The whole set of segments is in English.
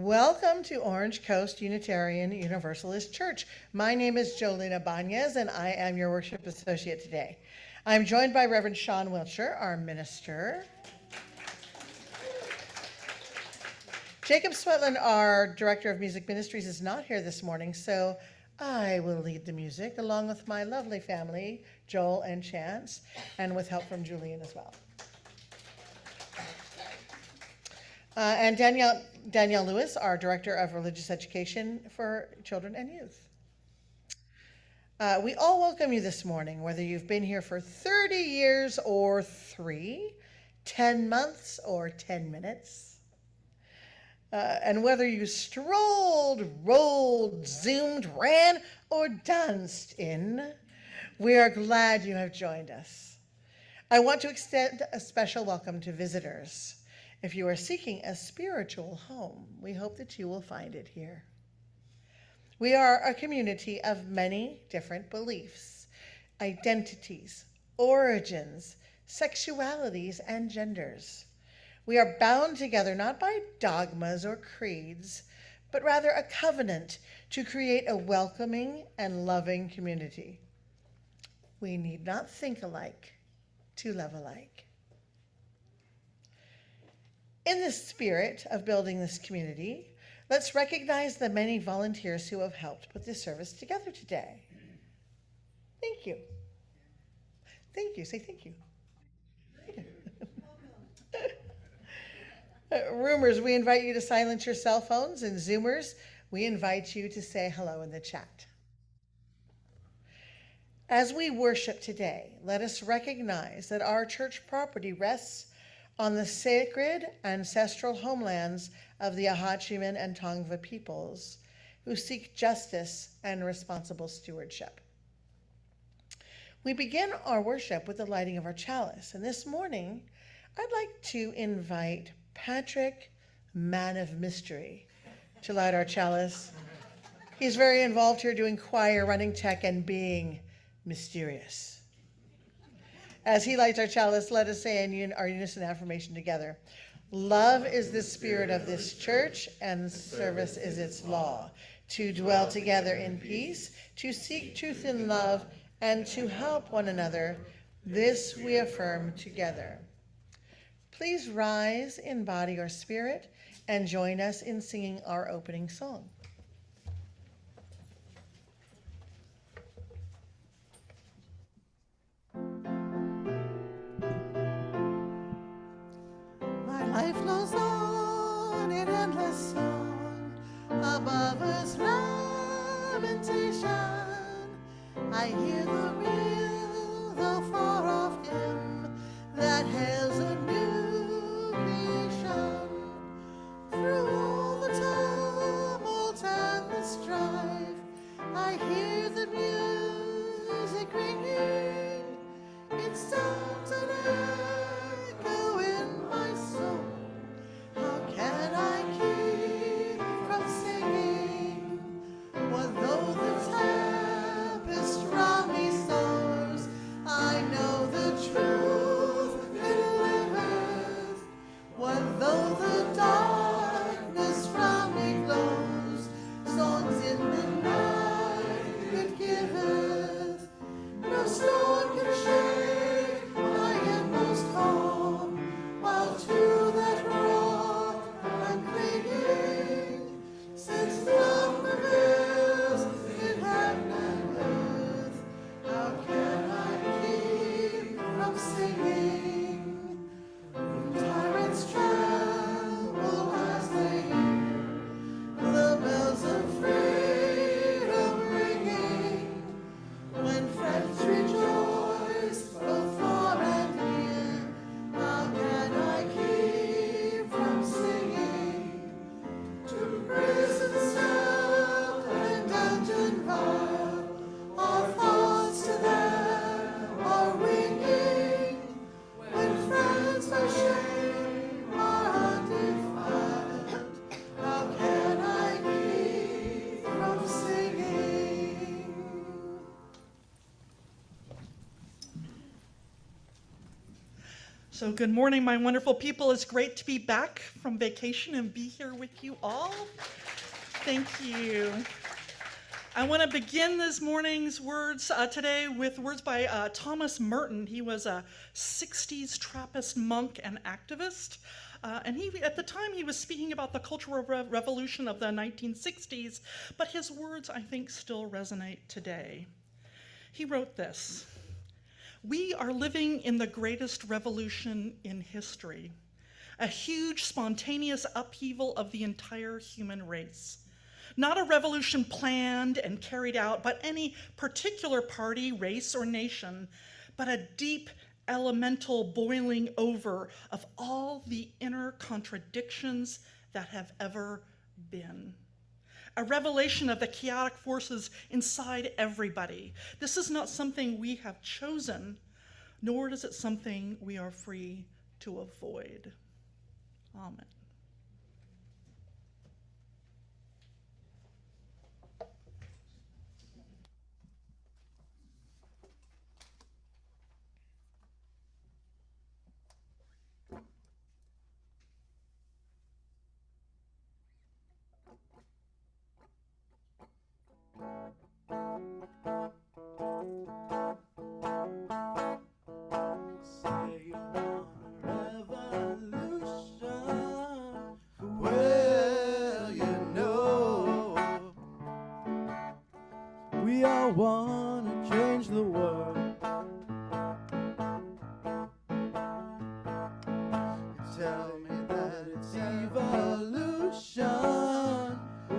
Welcome to Orange Coast Unitarian Universalist Church. My name is Jolina Banez, and I am your worship associate today. I'm joined by Reverend Sian Wiltshire, our minister. Jacob Swetland, our director of music ministries, is not here this morning, so I will lead the music along with my lovely family, Joel and Chance, and with help from Julian as well. And Danielle Lewis, our Director of Religious Education for Children and Youth. We all welcome you this morning, whether you've been here for 30 years or 3, 10 months or 10 minutes, and whether you strolled, rolled, zoomed, ran, or danced in, we are glad you have joined us. I want to extend a special welcome to visitors. If you are seeking a spiritual home, we hope that you will find it here. We are a community of many different beliefs, identities, origins, sexualities, and genders. We are bound together not by dogmas or creeds, but rather a covenant to create a welcoming and loving community. We need not think alike to love alike. In the spirit of building this community, let's recognize the many volunteers who have helped put this service together today. Thank you. Thank you. Say thank you. Roomers, we invite you to silence your cell phones, and Zoomers, we invite you to say hello in the chat. As we worship today, let us recognize that our church property rests on the sacred ancestral homelands of the Ahachiman and Tongva peoples who seek justice and responsible stewardship. We begin our worship with the lighting of our chalice, and this morning I'd like to invite Patrick, man of mystery, to light our chalice. He's very involved here doing choir, running tech, and being mysterious. As he lights our chalice, let us say our unison affirmation together. Love is the spirit of this church, and service is its law. To dwell together in peace, to seek truth in love, and to help one another, this we affirm together. Please rise in body or spirit and join us in singing our opening song. Life flows on in endless song, above us lamentation. I hear the real, though far off hymn, that hails a new creation. Through all the tumult and the strife, I hear the music ringing. It sounds an echo in my soul. How can I keep from singing? What though the tempest round me soars, I know So good morning, my wonderful people. It's great to be back from vacation and be here with you all. Thank you. I want to begin this morning's words today with words by Thomas Merton. He was a 60s Trappist monk and activist. And at the time, he was speaking about the Cultural Revolution of the 1960s, but his words, I think, still resonate today. He wrote this: "We are living in the greatest revolution in history, a huge spontaneous upheaval of the entire human race. Not a revolution planned and carried out by any particular party, race, or nation, but a deep, elemental boiling over of all the inner contradictions that have ever been. A revelation of the chaotic forces inside everybody. This is not something we have chosen, nor is it something we are free to avoid." Amen. Say you want a revolution. Well, you know, we all want to change the world. You tell me that it's evolution.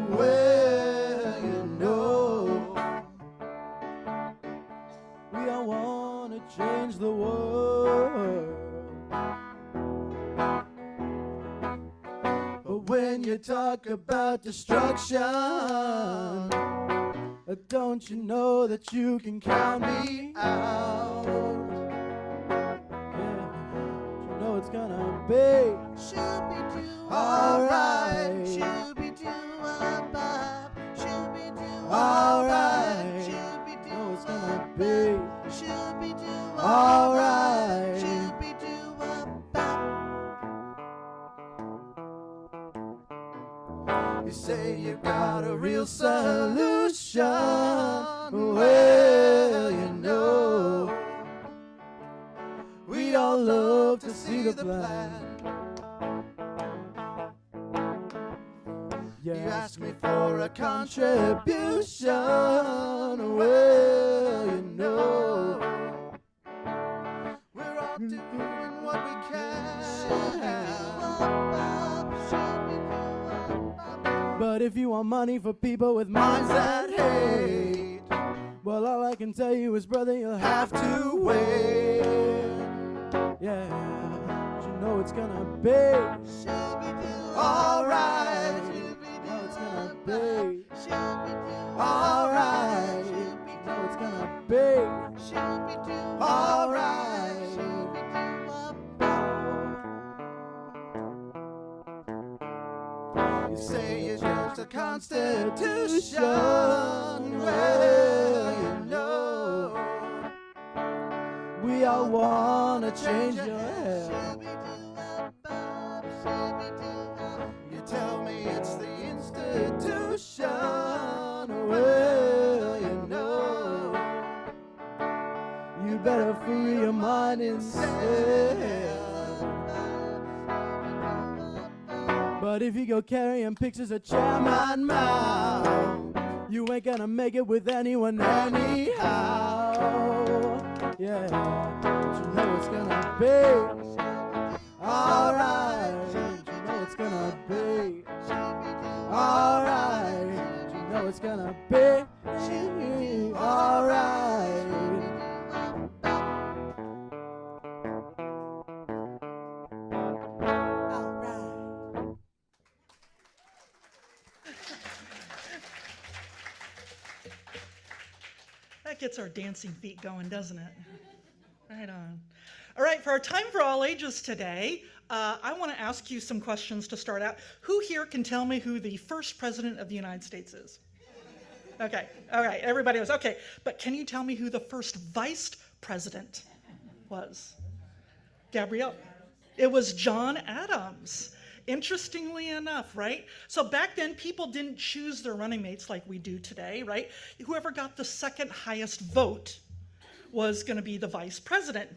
Well, you know, we all want to change the world. But when you talk about destruction, don't you know that you can count me out? Yeah, you know it's gonna be alright. Alright. No, it's gonna be alright. You say you got a real solution. Well, you know, we all love to see the plan. You ask me for a contribution. Well, you know, we're all doing what we can. But if you want money for people with minds that hate, well, all I can tell you is, brother, you'll have to wait. Yeah, but you know it's gonna be alright. No, it's gonna be alright. No, it's gonna be alright. You say you got a constitution. Well, you know, we all wanna change your head. You tell me it's the institution. Well, you know, you better free your mind instead. But if you go carrying pictures of Chairman Mao, you ain't gonna make it with anyone anyhow. Yeah, but you know it's gonna be alright. You know it's gonna be alright. You know it's gonna be alright. That gets our dancing feet going, doesn't it? Right on. All right, for our Time for All Ages today, I want to ask you some questions to start out. Who here can tell me who the first president of the United States is? Okay, all right, everybody was, okay. But can you tell me who the first vice president was? Gabrielle, It was John Adams. Interestingly enough, right? So back then, people didn't choose their running mates like we do today, right? Whoever got the second highest vote was going to be the vice president.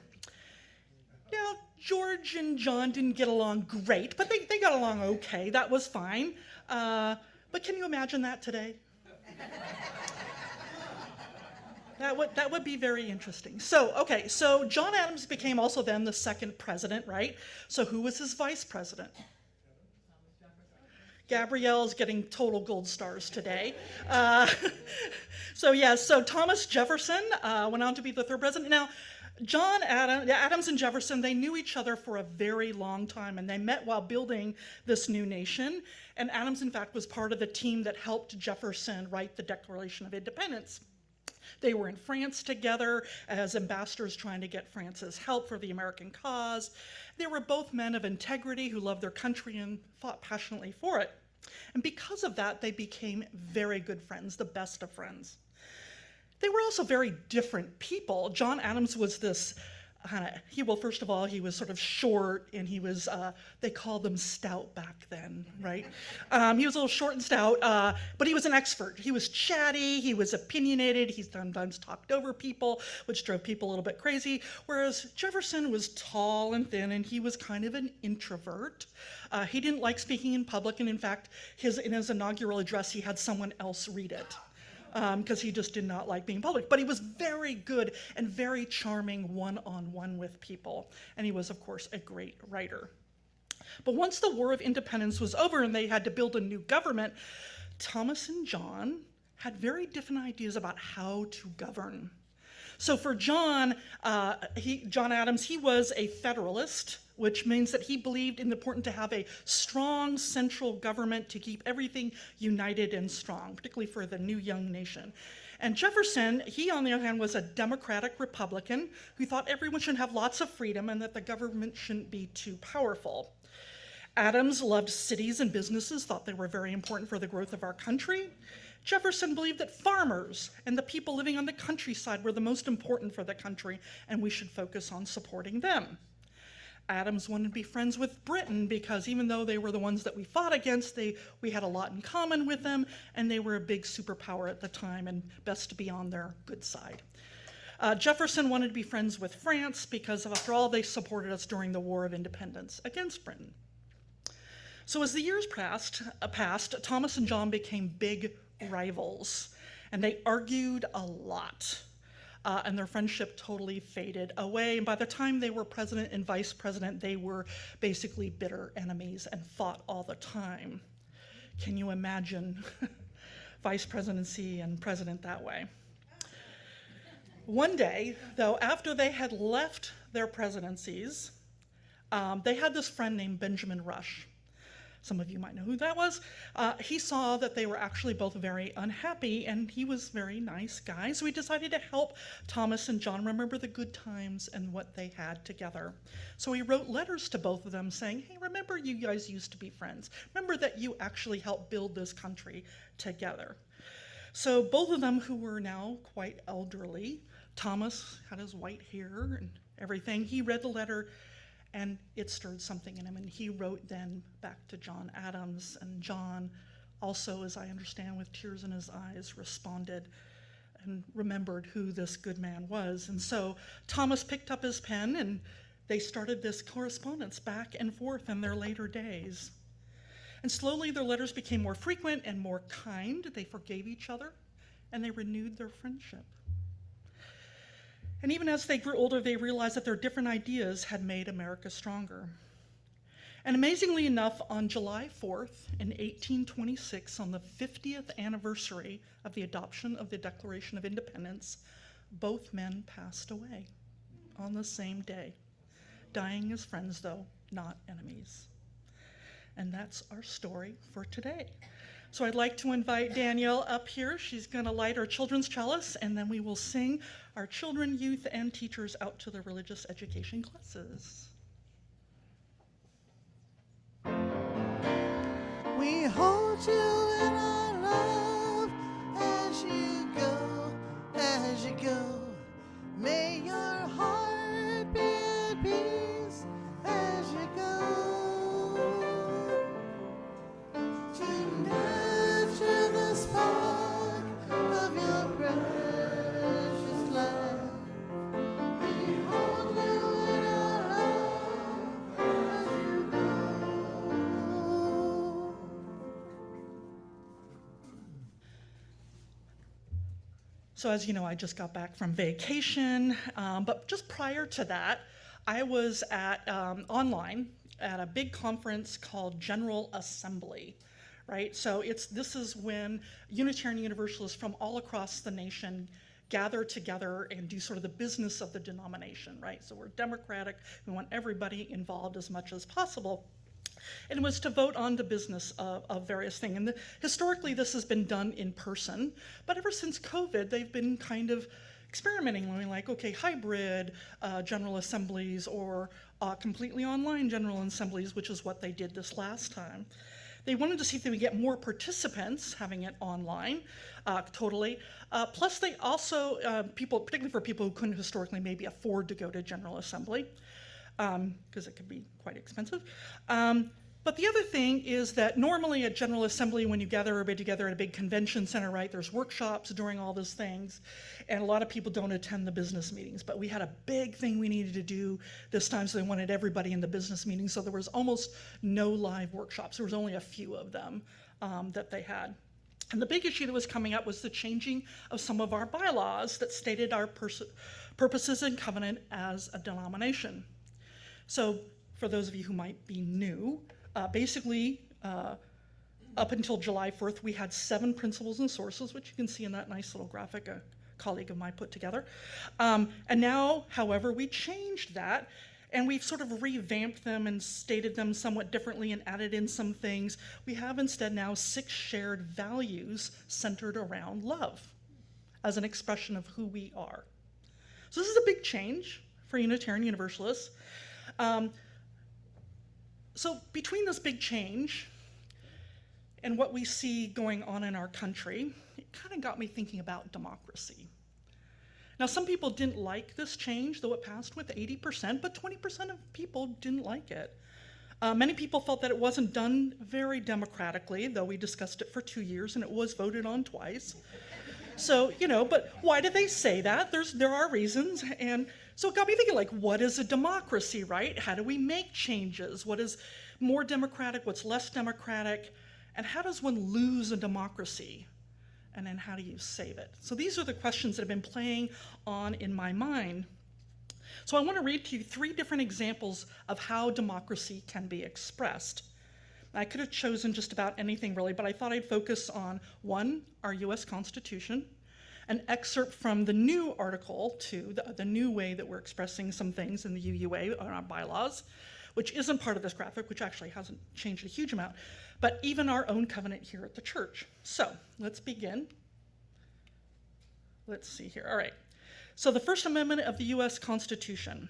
Now, George and John didn't get along great, but they got along okay. That was fine. But can you imagine that today? That would be very interesting. So John Adams became also then the second president, right? So who was his vice president? Gabrielle's getting total gold stars today. So Thomas Jefferson went on to be the third president. Now, Adams and Jefferson, they knew each other for a very long time, and they met while building this new nation. And Adams, in fact, was part of the team that helped Jefferson write the Declaration of Independence. They were in France together as ambassadors trying to get France's help for the American cause. They were both men of integrity who loved their country and fought passionately for it. And because of that, they became very good friends, the best of friends. They were also very different people. John Adams was this, first of all, he was sort of short, and he was, they called them stout back then, right? He was a little short and stout, but he was an expert. He was chatty, he was opinionated, he sometimes talked over people, which drove people a little bit crazy, whereas Jefferson was tall and thin, and he was kind of an introvert. He didn't like speaking in public, and in fact, in his inaugural address, he had someone else read it. Because he just did not like being public. But he was very good and very charming one-on-one with people. And he was, of course, a great writer. But once the War of Independence was over and they had to build a new government, Thomas and John had very different ideas about how to govern. So for John Adams, he was a Federalist, which means that he believed it important to have a strong central government to keep everything united and strong, particularly for the new young nation. And Jefferson, he on the other hand was a Democratic Republican who thought everyone should have lots of freedom and that the government shouldn't be too powerful. Adams loved cities and businesses, thought they were very important for the growth of our country. Jefferson believed that farmers and the people living on the countryside were the most important for the country, and we should focus on supporting them. Adams wanted to be friends with Britain because even though they were the ones that we fought against, we had a lot in common with them, and they were a big superpower at the time, and best to be on their good side. Jefferson wanted to be friends with France because, after all, they supported us during the War of Independence against Britain. So as the years passed, Thomas and John became big rivals, and they argued a lot. And their friendship totally faded away. And by the time they were president and vice president, they were basically bitter enemies and fought all the time. Can you imagine vice presidency and president that way? One day, though, after they had left their presidencies, they had this friend named Benjamin Rush. Some of you might know who that was. He saw that they were actually both very unhappy, and he was a very nice guy, so he decided to help Thomas and John remember the good times and what they had together. So he wrote letters to both of them saying, hey, remember you guys used to be friends. Remember that you actually helped build this country together. So both of them, who were now quite elderly, Thomas had his white hair and everything, he read the letter, and it stirred something in him, and he wrote then back to John Adams, and John also, as I understand, with tears in his eyes, responded and remembered who this good man was. And so Thomas picked up his pen, and they started this correspondence back and forth in their later days. And slowly their letters became more frequent and more kind. They forgave each other, and they renewed their friendship. And even as they grew older, they realized that their different ideas had made America stronger. And amazingly enough, on July 4th in 1826, on the 50th anniversary of the adoption of the Declaration of Independence, both men passed away on the same day, dying as friends, though not enemies. And that's our story for today. So I'd like to invite Danielle up here. She's going to light our children's chalice, and then we will sing our children, youth, and teachers out to the religious education classes. We hold you in our love as you go. May your heart be at peace as you go. So as you know, I just got back from vacation, but just prior to that, I was at online at a big conference called General Assembly, right? So this is when Unitarian Universalists from all across the nation gather together and do sort of the business of the denomination, right? So we're democratic, we want everybody involved as much as possible. And it was to vote on the business of various things. And historically, this has been done in person, but ever since COVID, they've been kind of experimenting, when we're like, okay, hybrid general assemblies or completely online general assemblies, which is what they did this last time. They wanted to see if they would get more participants having it online, totally. Plus, they also, particularly for people who couldn't historically maybe afford to go to General Assembly, because it could be quite expensive. But the other thing is that normally at General Assembly, when you gather everybody together at a big convention center, right, there's workshops during all those things, and a lot of people don't attend the business meetings. But we had a big thing we needed to do this time, so they wanted everybody in the business meetings, so there was almost no live workshops. There was only a few of them that they had. And the big issue that was coming up was the changing of some of our bylaws that stated our purposes and covenant as a denomination. So for those of you who might be new, basically, up until July 4th, we had 7 principles and sources, which you can see in that nice little graphic a colleague of mine put together. And now, however, we changed that, and we've sort of revamped them and stated them somewhat differently and added in some things. We have instead now 6 shared values centered around love as an expression of who we are. So this is a big change for Unitarian Universalists. So between this big change and what we see going on in our country, it kind of got me thinking about democracy. Now, some people didn't like this change, though it passed with 80%, but 20% of people didn't like it. Many people felt that it wasn't done very democratically, though we discussed it for 2 years and it was voted on twice. So, but why do they say that? There are reasons. And so it got me thinking, like, what is a democracy, right? How do we make changes? What is more democratic? What's less democratic? And how does one lose a democracy? And then how do you save it? So these are the questions that have been playing on in my mind. So I want to read to you 3 different examples of how democracy can be expressed. I could have chosen just about anything really, but I thought I'd focus on 1, our US Constitution, an excerpt from the new Article 2, the new way that we're expressing some things in the UUA on our bylaws, which isn't part of this graphic, which actually hasn't changed a huge amount, but even our own covenant here at the church. So let's begin. Let's see here. All right. So the First Amendment of the US Constitution.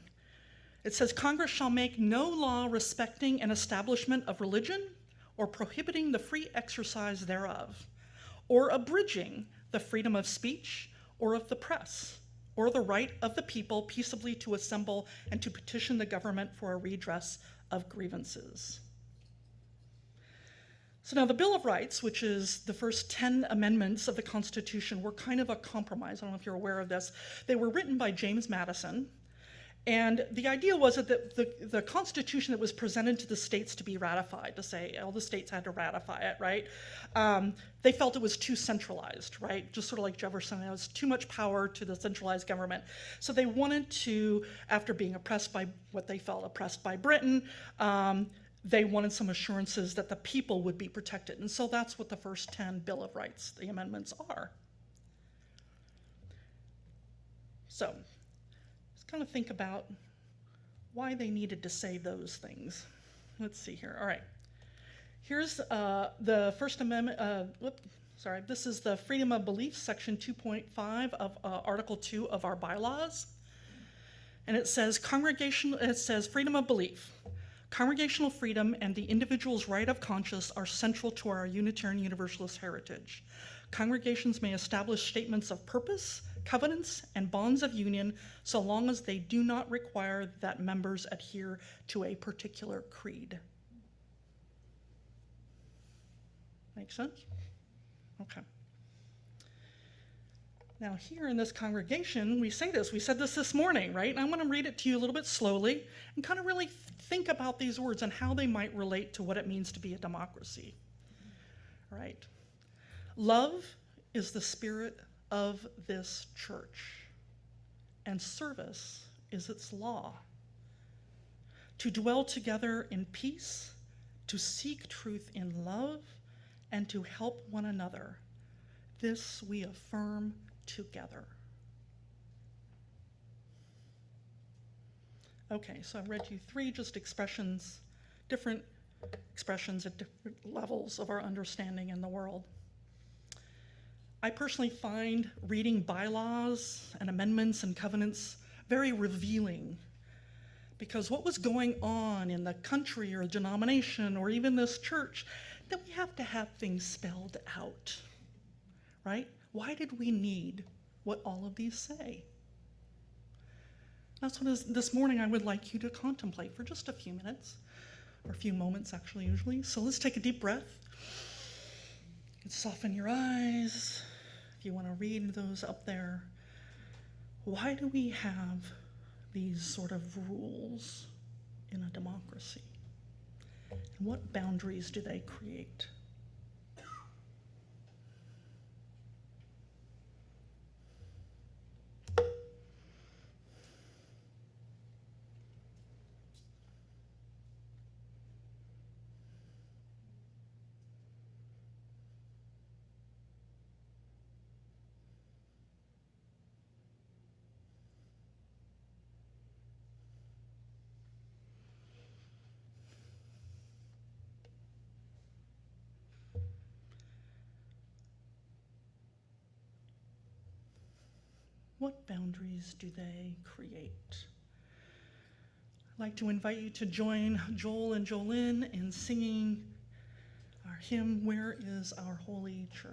It says, Congress shall make no law respecting an establishment of religion or prohibiting the free exercise thereof, or abridging the freedom of speech or of the press, or the right of the people peaceably to assemble and to petition the government for a redress of grievances. So now the Bill of Rights, which is the first 10 amendments of the Constitution, were kind of a compromise. I don't know if you're aware of this. They were written by James Madison. And the idea was that the Constitution that was presented to the states to be ratified, to say all the states had to ratify it, right? They felt it was too centralized, right? Just sort of like Jefferson, it was too much power to the centralized government. So they wanted to, after being oppressed by what they felt oppressed by Britain, they wanted some assurances that the people would be protected. And so that's what the first 10 Bill of Rights, the amendments, are. So let's kind of think about why they needed to say those things. Let's see here. All right. Here's the First Amendment. This is the Freedom of Belief, Section 2.5 of Article 2 of our bylaws. And it says, freedom of belief. Congregational freedom and the individual's right of conscience are central to our Unitarian Universalist heritage. Congregations may establish statements of purpose, covenants, and bonds of union so long as they do not require that members adhere to a particular creed. Make sense? Okay. Now here in this congregation, we say this. We said this morning, right? And I'm going to read it to you a little bit slowly and kind of really think about these words and how they might relate to what it means to be a democracy. Right? Love is the spirit of this church, and service is its law. To dwell together in peace, to seek truth in love, and to help one another. This we affirm together. Okay, so I read you three just expressions, different expressions at different levels of our understanding in the world. I personally find reading bylaws and amendments and covenants very revealing, because what was going on in the country or denomination or even this church, that we have to have things spelled out, right? Why did we need what all of these say? That's what this morning I would like you to contemplate for just a few minutes, or a few moments actually usually. So let's take a deep breath. You can soften your eyes if you want to read those up there. Why do we have these sort of rules in a democracy? And what boundaries do they create? What boundaries do they create? I'd like to invite you to join Joel and Jolynn in singing our hymn, Where is Our Holy Church?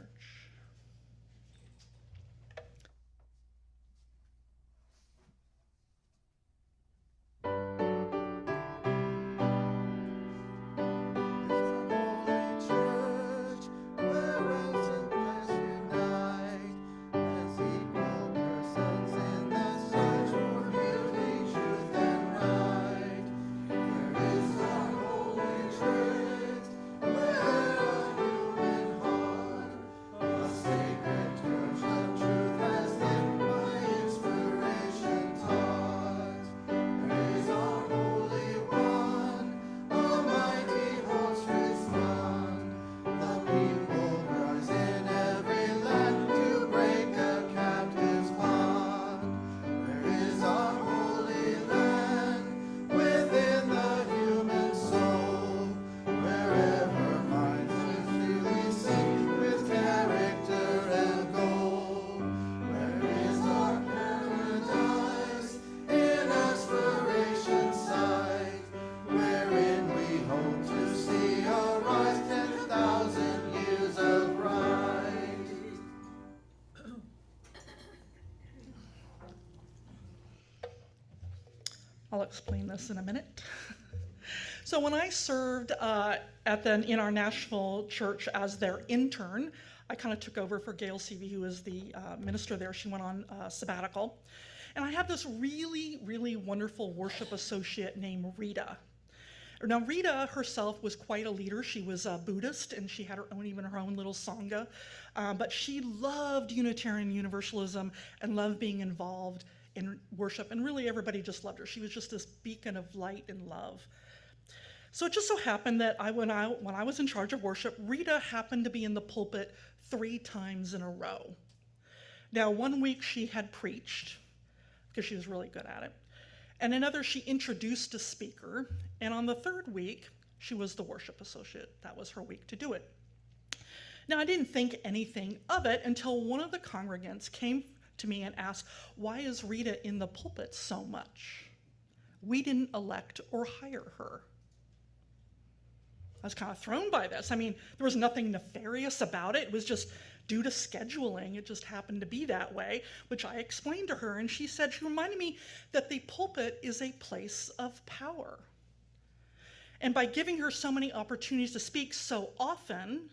I'll explain this in a minute. So when I served in our Nashville church as their intern, I kind of took over for Gail Seavey, who is the minister there. She went on sabbatical. And I had this really, really wonderful worship associate named Rita. Now, Rita herself was quite a leader. She was a Buddhist, and she had her own little sangha. But she loved Unitarian Universalism and loved being involved in worship, and really everybody just loved her. She was just this beacon of light and love. So it just so happened that when I was in charge of worship, Rita happened to be in the pulpit 3 times in a row. Now, one week she had preached, because she was really good at it, and another she introduced a speaker, and on the 3rd week, she was the worship associate. That was her week to do it. Now, I didn't think anything of it until one of the congregants came to me and asked, why is Rita in the pulpit so much? We didn't elect or hire her. I was kind of thrown by this. I mean, there was nothing nefarious about it. It was just due to scheduling. It just happened to be that way, which I explained to her, and she reminded me that the pulpit is a place of power. And by giving her so many opportunities to speak so often,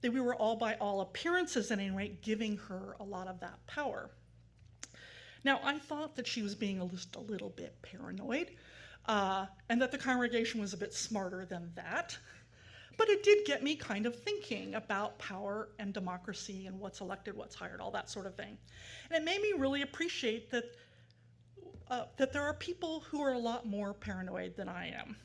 that we were all, by all appearances at any rate, giving her a lot of that power. Now, I thought that she was being just a little bit paranoid, and that the congregation was a bit smarter than that. But it did get me kind of thinking about power and democracy and what's elected, what's hired, all that sort of thing. And it made me really appreciate that, that there are people who are a lot more paranoid than I am.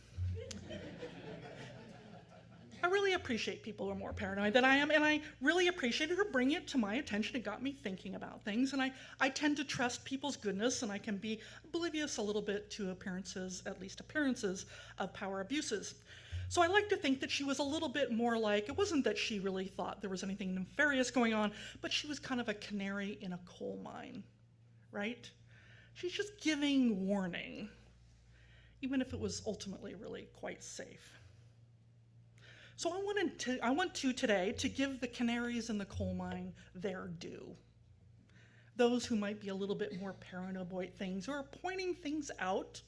I really appreciate people who are more paranoid than I am, and I really appreciated her bringing it to my attention. It got me thinking about things, and I tend to trust people's goodness, and I can be oblivious a little bit to appearances, at least appearances, of power abuses. So I like to think that she was a little bit more like, it wasn't that she really thought there was anything nefarious going on, but she was kind of a canary in a coal mine, right? She's just giving warning, even if it was ultimately really quite safe. So I want to today to give the canaries in the coal mine their due. Those who might be a little bit more paranoid about things or are pointing things out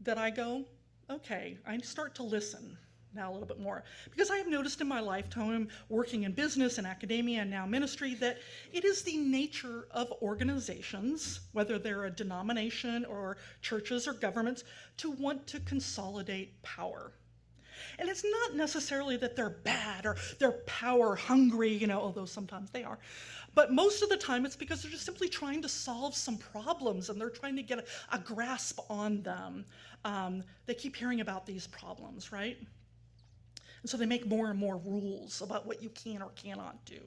that I go, okay, I start to listen now a little bit more. Because I have noticed in my lifetime working in business and academia and now ministry that it is the nature of organizations, whether they're a denomination or churches or governments, to want to consolidate power. And it's not necessarily that they're bad or they're power hungry, although sometimes they are. But most of the time it's because they're just simply trying to solve some problems and they're trying to get a grasp on them. They keep hearing about these problems, right? And so they make more and more rules about what you can or cannot do.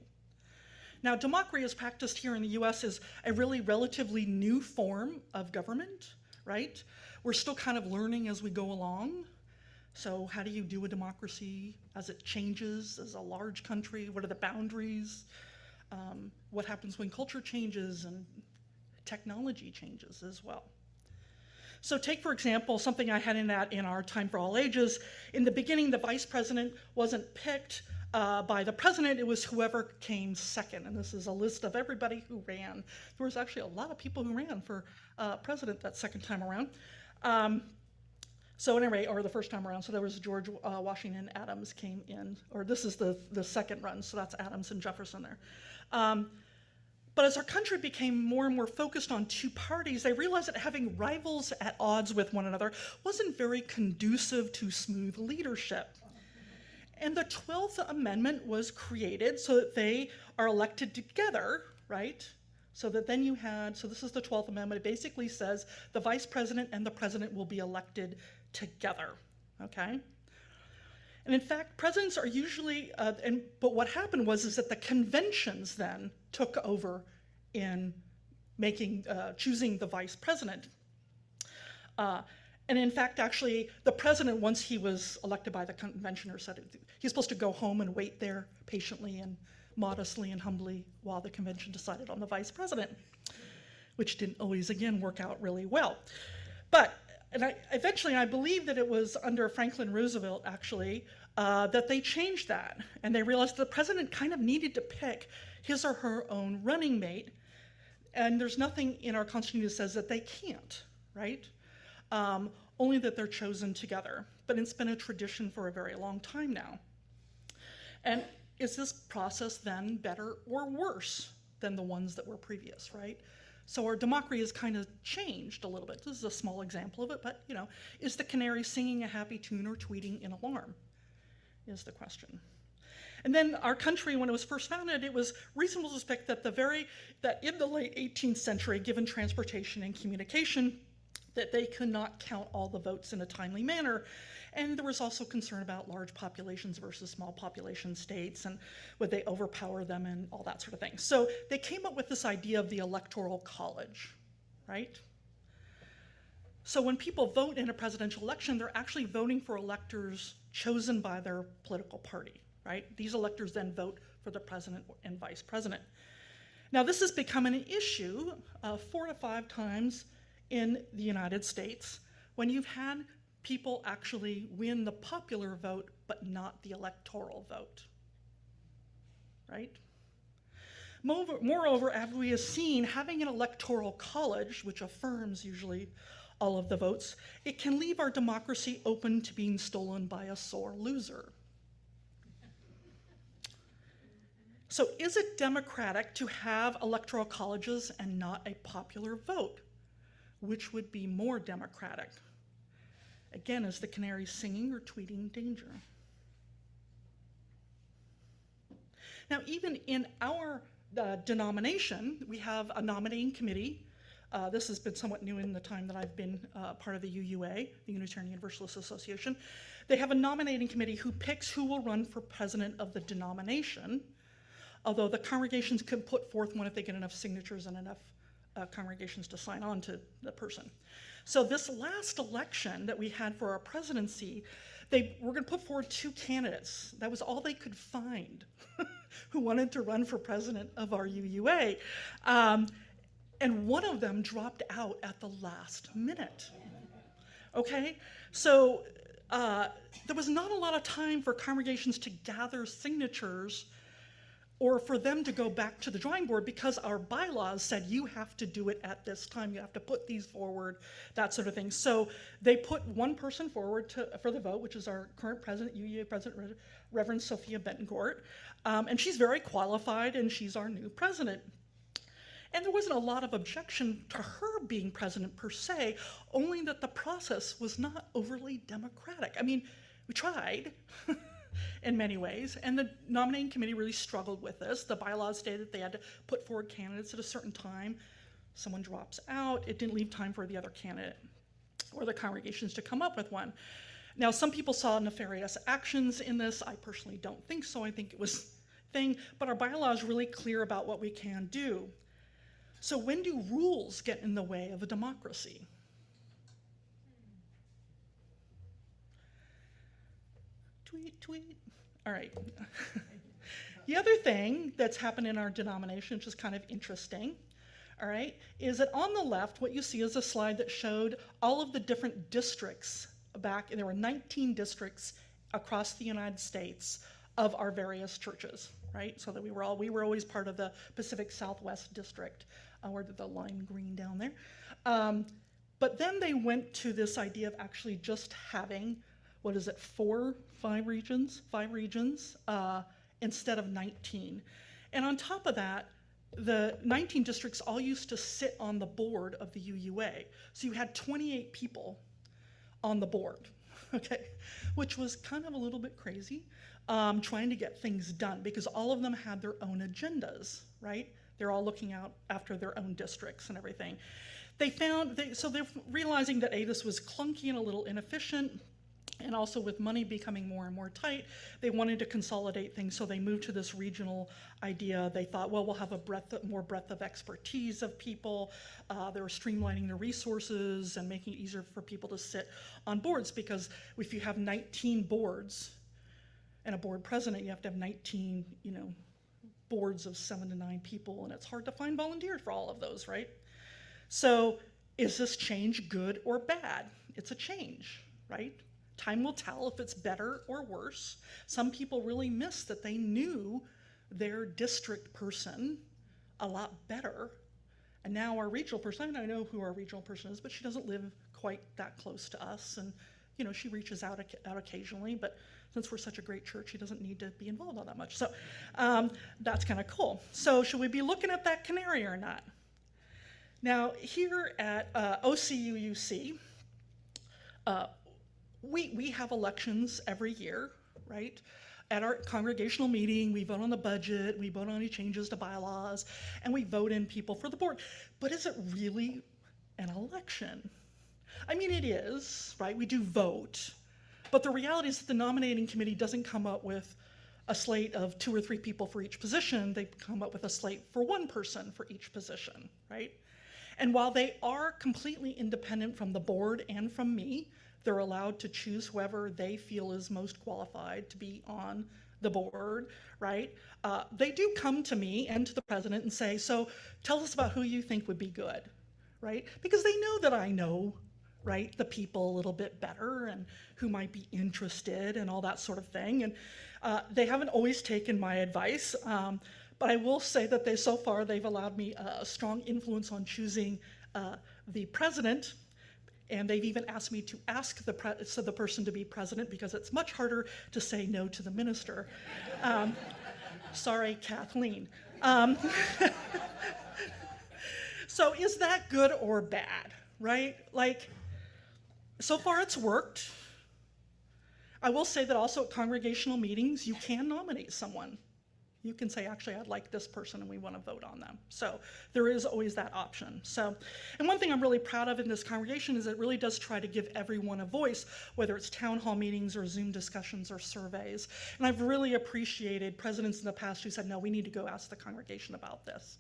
Now, democracy as practiced here in the US is a really relatively new form of government, right? We're still kind of learning as we go along. So how do you do a democracy as it changes as a large country? What are the boundaries? What happens when culture changes and technology changes as well? So take, for example, something I had in our Time for All Ages. In the beginning, the vice president wasn't picked by the president. It was whoever came second. And this is a list of everybody who ran. There was actually a lot of people who ran for president that second time around. So anyway, or the first time around, so there was George Washington Adams came in, or this is the second run, so that's Adams and Jefferson there. But as our country became more and more focused on two parties, they realized that having rivals at odds with one another wasn't very conducive to smooth leadership. And the 12th Amendment was created so that they are elected together, right? So that then you had, so this is the 12th Amendment, it basically says the vice president and the president will be elected together, okay? And in fact, presidents are usually, but what happened is that the conventions then took over in choosing the vice president. And in fact, actually, the president, once he was elected by the conventioner, said he's supposed to go home and wait there patiently and modestly and humbly while the convention decided on the vice president, which didn't always, again, work out really well. But eventually, I believe that it was under Franklin Roosevelt, actually, that they changed that. And they realized the president kind of needed to pick his or her own running mate. And there's nothing in our Constitution that says that they can't, right? Only that they're chosen together. But it's been a tradition for a very long time now. And is this process then better or worse than the ones that were previous, right? So our democracy has kind of changed a little bit. This is a small example of it, but is the canary singing a happy tune or tweeting an alarm is the question. And then our country, when it was first founded, it was reasonable to expect that that in the late 18th century, given transportation and communication, that they could not count all the votes in a timely manner. And there was also concern about large populations versus small population states, and would they overpower them and all that sort of thing. So they came up with this idea of the electoral college, right? So when people vote in a presidential election, they're actually voting for electors chosen by their political party, right? These electors then vote for the president and vice president. Now this has become an issue 4 to 5 times in the United States when you've had people actually win the popular vote, but not the electoral vote, right? Moreover, as we have seen, having an electoral college, which affirms usually all of the votes, it can leave our democracy open to being stolen by a sore loser. So is it democratic to have electoral colleges and not a popular vote? Which would be more democratic? Again, is the canary singing or tweeting danger? Now, even in our denomination, we have a nominating committee. This has been somewhat new in the time that I've been part of the UUA, the Unitarian Universalist Association. They have a nominating committee who picks who will run for president of the denomination, although the congregations can put forth one if they get enough signatures and enough congregations to sign on to the person. So this last election that we had for our presidency, they were going to put forward 2 candidates. That was all they could find who wanted to run for president of our UUA. And one of them dropped out at the last minute. Okay? So there was not a lot of time for congregations to gather signatures or for them to go back to the drawing board, because our bylaws said you have to do it at this time, you have to put these forward, that sort of thing. So they put one person forward for the vote, which is our current president, UUA President, Reverend Sophia Betancourt, and she's very qualified, and she's our new president. And there wasn't a lot of objection to her being president per se, only that the process was not overly democratic. I mean, we tried. In many ways, and the nominating committee really struggled with this. The bylaws stated they had to put forward candidates at a certain time. Someone drops out, it didn't leave time for the other candidate or the congregations to come up with one. Now, some people saw nefarious actions in this. I personally don't think so. I think it was a thing, but our bylaw is really clear about what we can do. So when do rules get in the way of a democracy? Tweet, tweet. All right. The other thing that's happened in our denomination, which is kind of interesting, all right, is that on the left, what you see is a slide that showed all of the different districts back, and there were 19 districts across the United States of our various churches, right? So that we were always part of the Pacific Southwest District, where the lime green down there. But then they went to this idea of actually just having, what is it, 5 regions instead of 19. And on top of that, the 19 districts all used to sit on the board of the UUA. So you had 28 people on the board, okay? Which was kind of a little bit crazy, trying to get things done, because all of them had their own agendas, right? They're all looking out after their own districts and everything. So they're realizing that this was clunky and a little inefficient, and also with money becoming more and more tight, they wanted to consolidate things, so they moved to this regional idea. They thought, well, we'll have more breadth of expertise of people. They were streamlining the resources and making it easier for people to sit on boards, because if you have 19 boards and a board president, you have to have 19, boards of 7 to 9 people, and it's hard to find volunteers for all of those, right? So is this change good or bad? It's a change, right? Time will tell if it's better or worse. Some people really miss that they knew their district person a lot better. And now our regional person, I know who our regional person is, but she doesn't live quite that close to us. And, she reaches out occasionally, but since we're such a great church, she doesn't need to be involved all that much. So that's kind of cool. So should we be looking at that canary or not? Now, here at OCUUC, we have elections every year, right? At our congregational meeting, we vote on the budget, we vote on any changes to bylaws, and we vote in people for the board. But is it really an election? I mean, it is, right? We do vote. But the reality is that the nominating committee doesn't come up with a slate of 2 or 3 people for each position. They come up with a slate for 1 person for each position, right? And while they are completely independent from the board and from me, they're allowed to choose whoever they feel is most qualified to be on the board, right? They do come to me and to the president and say, so tell us about who you think would be good, right? Because they know that I know, right, the people a little bit better and who might be interested and all that sort of thing. And they haven't always taken my advice, but I will say that so far they've allowed me a strong influence on choosing the president. And they've even asked me to ask the person to be president, because it's much harder to say no to the minister. Sorry, Kathleen. So is that good or bad, right? Like, so far it's worked. I will say that also at congregational meetings, you can nominate someone, You can say, actually, I like this person and we want to vote on them. So there is always that option. So, and one thing I'm really proud of in this congregation is it really does try to give everyone a voice, whether it's town hall meetings or Zoom discussions or surveys. And I've really appreciated presidents in the past who said, no, we need to go ask the congregation about this.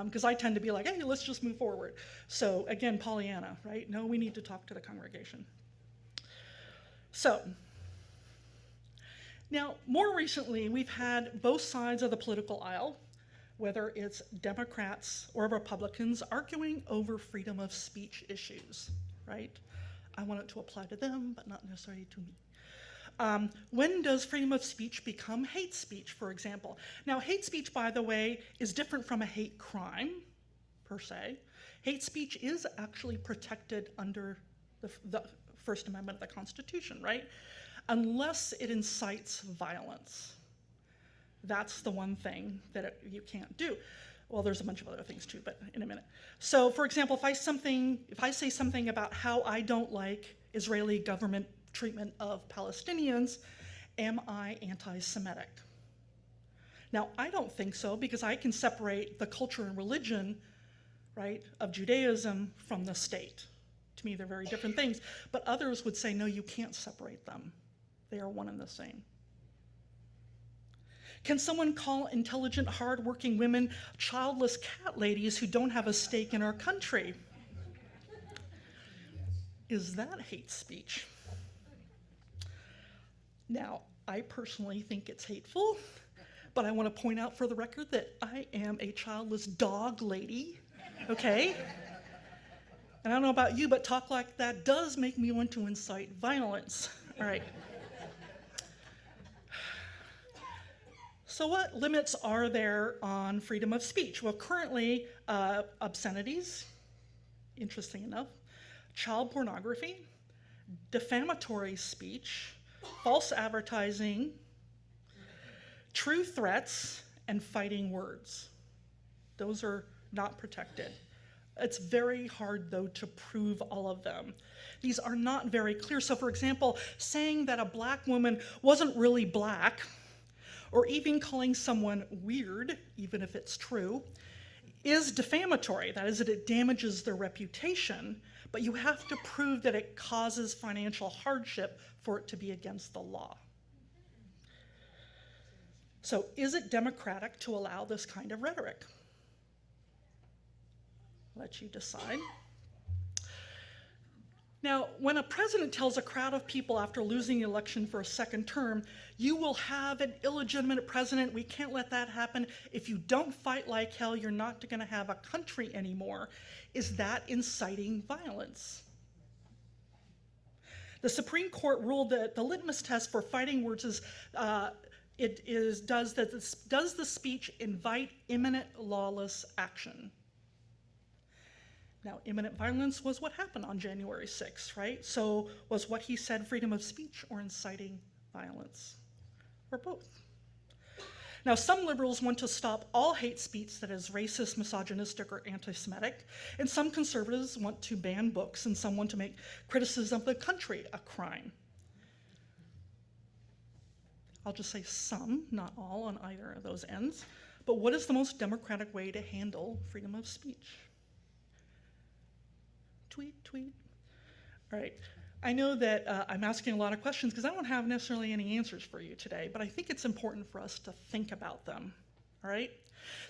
Because I tend to be like, hey, let's just move forward. So again, Pollyanna, right? No, we need to talk to the congregation. So, now, more recently, we've had both sides of the political aisle, whether it's Democrats or Republicans, arguing over freedom of speech issues, right? I want it to apply to them, but not necessarily to me. When does freedom of speech become hate speech, for example? Now, hate speech, by the way, is different from a hate crime, per se. Hate speech is actually protected under the First Amendment of the Constitution, right? Unless it incites violence. That's the one thing that you can't do. Well, there's a bunch of other things too, but in a minute. So, for example, if I say something about how I don't like Israeli government treatment of Palestinians, am I anti-Semitic? Now, I don't think so, because I can separate the culture and religion, right, of Judaism from the state. To me, they're very different things. But others would say, no, you can't separate them. They are one and the same. Can someone call intelligent, hardworking women childless cat ladies who don't have a stake in our country? Is that hate speech? Now, I personally think it's hateful, but I want to point out for the record that I am a childless dog lady, okay? And I don't know about you, but talk like that does make me want to incite violence. All right. So what limits are there on freedom of speech? Well, currently, obscenities, interesting enough, child pornography, defamatory speech, false advertising, true threats, and fighting words. Those are not protected. It's very hard, though, to prove all of them. These are not very clear. So, for example, saying that a black woman wasn't really black, or even calling someone weird, even if it's true, is defamatory. That is, that it damages their reputation, but you have to prove that it causes financial hardship for it to be against the law. So is it democratic to allow this kind of rhetoric? Let you decide. Now, when a president tells a crowd of people after losing the election for a second term, you will have an illegitimate president, we can't let that happen, if you don't fight like hell, you're not going to have a country anymore, is that inciting violence? The Supreme Court ruled that the litmus test for fighting words is, does the speech invite imminent lawless action? Now, imminent violence was what happened on January 6th, right? So was what he said freedom of speech or inciting violence? Or both? Now, some liberals want to stop all hate speech that is racist, misogynistic, or anti-Semitic, and some conservatives want to ban books, and some want to make criticism of the country a crime. I'll just say some, not all, on either of those ends. But what is the most democratic way to handle freedom of speech? Tweet, tweet. All right. I know that I'm asking a lot of questions because I don't have necessarily any answers for you today, but I think it's important for us to think about them. All right.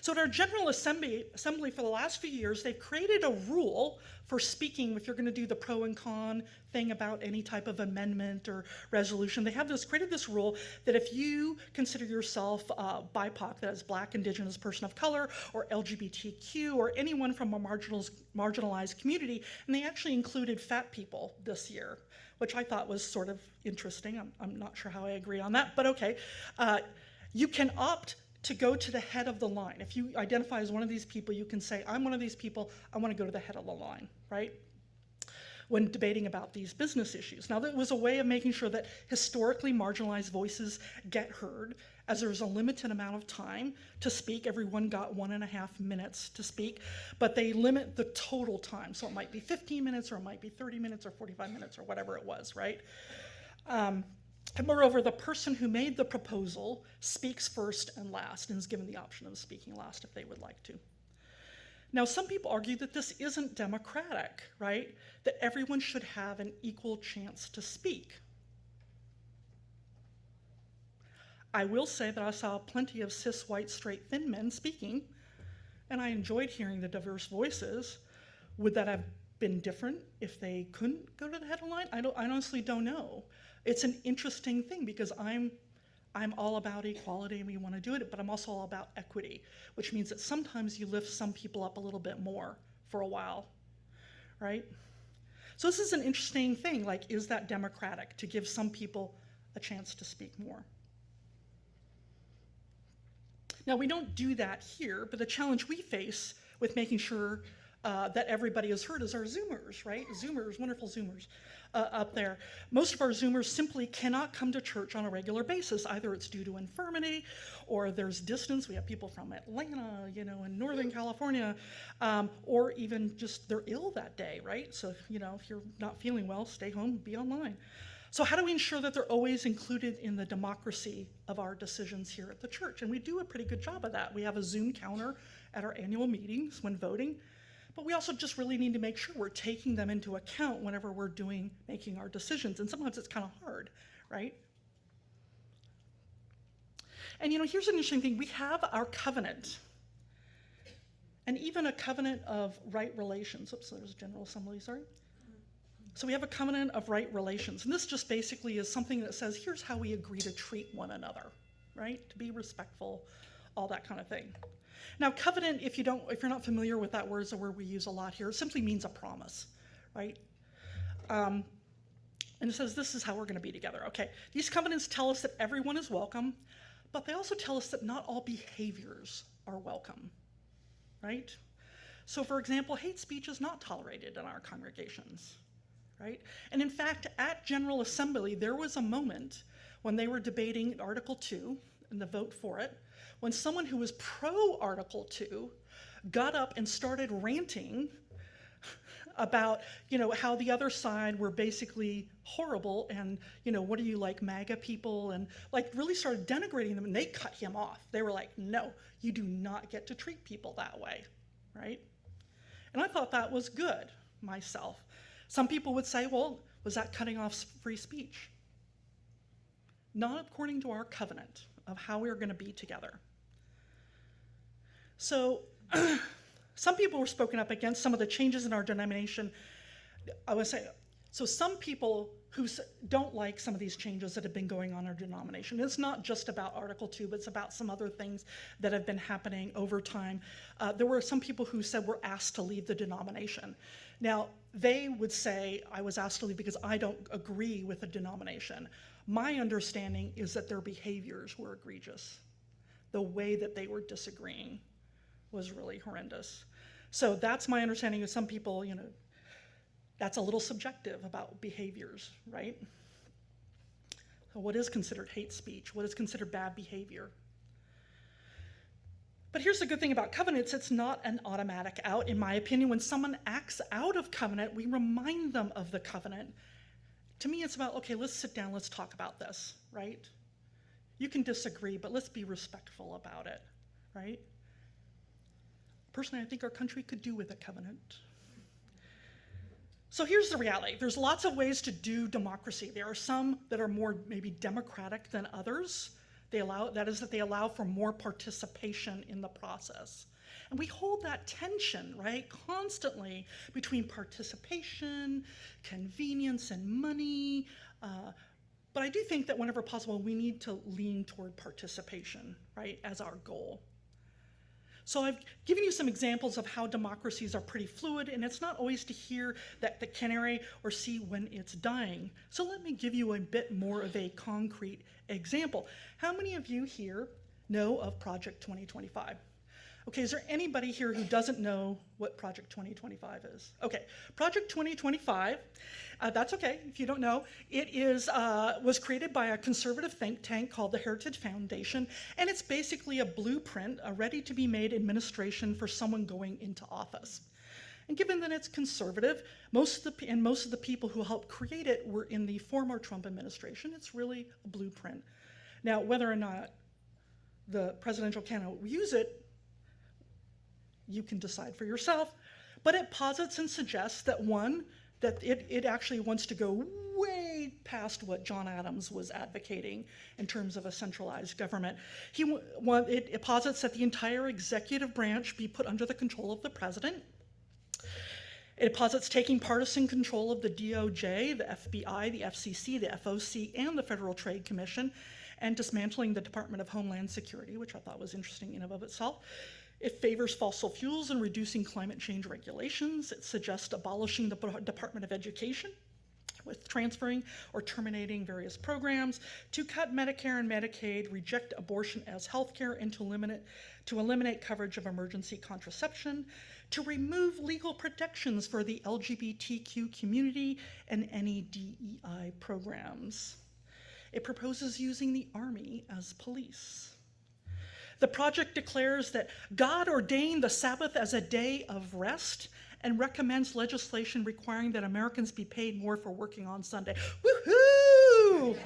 So at our General Assembly for the last few years, they've created a rule for speaking if you're going to do the pro and con thing about any type of amendment or resolution. They have created this rule that if you consider yourself BIPOC, that is Black, Indigenous, Person of Color, or LGBTQ, or anyone from a marginalized community, and they actually included fat people this year, which I thought was sort of interesting. I'm not sure how I agree on that, but okay. You can opt to go to the head of the line. If you identify as one of these people, you can say, I'm one of these people, I want to go to the head of the line, right? When debating about these business issues. Now, that was a way of making sure that historically marginalized voices get heard, as there's a limited amount of time to speak. Everyone got 1.5 minutes to speak, but they limit the total time. So it might be 15 minutes, or it might be 30 minutes, or 45 minutes, or whatever it was, right? And moreover, the person who made the proposal speaks first and last and is given the option of speaking last if they would like to. Now, some people argue that this isn't democratic, right? That everyone should have an equal chance to speak. I will say that I saw plenty of cis, white, straight, thin men speaking, and I enjoyed hearing the diverse voices. Would that have been different if they couldn't go to the headline? I honestly don't know. It's an interesting thing because I'm all about equality and we want to do it, but I'm also all about equity, which means that sometimes you lift some people up a little bit more for a while, right? So this is an interesting thing, like, is that democratic to give some people a chance to speak more? Now, we don't do that here, but the challenge we face with making sure that everybody is heard is our Zoomers, right? Zoomers, wonderful Zoomers up there. Most of our Zoomers simply cannot come to church on a regular basis. Either it's due to infirmity or there's distance. We have people from Atlanta, in Northern California, or even just they're ill that day, right? So, if you're not feeling well, stay home, be online. So how do we ensure that they're always included in the democracy of our decisions here at the church? And we do a pretty good job of that. We have a Zoom counter at our annual meetings when voting, but we also just really need to make sure we're taking them into account whenever we're making our decisions. And sometimes it's kind of hard, right? And here's an interesting thing. We have our covenant, and even a covenant of right relations. Oops, there's General Assembly, sorry. So we have a covenant of right relations, and this just basically is something that says, here's how we agree to treat one another, right? To be respectful, all that kind of thing. Now, covenant, if you're not familiar with that word, is a word we use a lot here. It simply means a promise, right? And it says, this is how we're going to be together. Okay, these covenants tell us that everyone is welcome, but they also tell us that not all behaviors are welcome, right? So, for example, hate speech is not tolerated in our congregations. Right? And in fact, at General Assembly, there was a moment when they were debating Article 2 and the vote for it, when someone who was pro-Article 2 got up and started ranting about, how the other side were basically horrible and, what are you, like MAGA people? And really started denigrating them, and they cut him off. They were like, no, you do not get to treat people that way, right? And I thought that was good myself. Some people would say, well, was that cutting off free speech? Not according to our covenant of how we're going to be together. So some people were spoken up against some of the changes in our denomination. I would say, so some people who don't like some of these changes that have been going on in our denomination. It's not just about Article 2, but it's about some other things that have been happening over time. There were some people who said we're asked to leave the denomination. Now, they would say, I was asked to leave because I don't agree with the denomination. My understanding is that their behaviors were egregious. The way that they were disagreeing was really horrendous. So that's my understanding of some people, that's a little subjective about behaviors, right? So what is considered hate speech? What is considered bad behavior? But here's the good thing about covenants, it's not an automatic out. In my opinion, when someone acts out of covenant, we remind them of the covenant. To me, it's about, okay, let's sit down, let's talk about this, right? You can disagree, but let's be respectful about it, right? Personally, I think our country could do with a covenant. So here's the reality. There's lots of ways to do democracy. There are some that are more maybe democratic than others. They allow for more participation in the process. And we hold that tension, right, constantly between participation, convenience, and money. But I do think that whenever possible, we need to lean toward participation, right, as our goal. So I've given you some examples of how democracies are pretty fluid, and it's not always to hear that the canary or see when it's dying. So let me give you a bit more of a concrete example. How many of you here know of Project 2025? Okay, is there anybody here who doesn't know what Project 2025 is? Okay, Project 2025, that's okay if you don't know. It was created by a conservative think tank called the Heritage Foundation, and it's basically a blueprint, a ready-to-be-made administration for someone going into office. And given that it's conservative, most of the people who helped create it were in the former Trump administration. It's really a blueprint. Now, whether or not the presidential candidate will use it, you can decide for yourself. But it posits and suggests that that it actually wants to go way past what John Adams was advocating in terms of a centralized government. It posits that the entire executive branch be put under the control of the president. It posits taking partisan control of the DOJ, the FBI, the FCC, the FOC, and the Federal Trade Commission, and dismantling the Department of Homeland Security, which I thought was interesting in and of itself. It favors fossil fuels and reducing climate change regulations. It suggests abolishing the Department of Education with transferring or terminating various programs, to cut Medicare and Medicaid, reject abortion as health care, and to eliminate coverage of emergency contraception, to remove legal protections for the LGBTQ community and any DEI programs. It proposes using the Army as police. The project declares that God ordained the Sabbath as a day of rest and recommends legislation requiring that Americans be paid more for working on Sunday. Woohoo!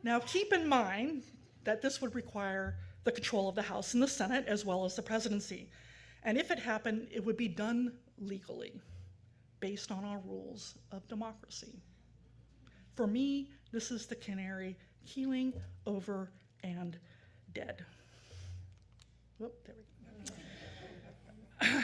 Now keep in mind that this would require the control of the House and the Senate as well as the presidency. And if it happened, it would be done legally based on our rules of democracy. For me, this is the canary keeling over and dead. Whoop, there we go.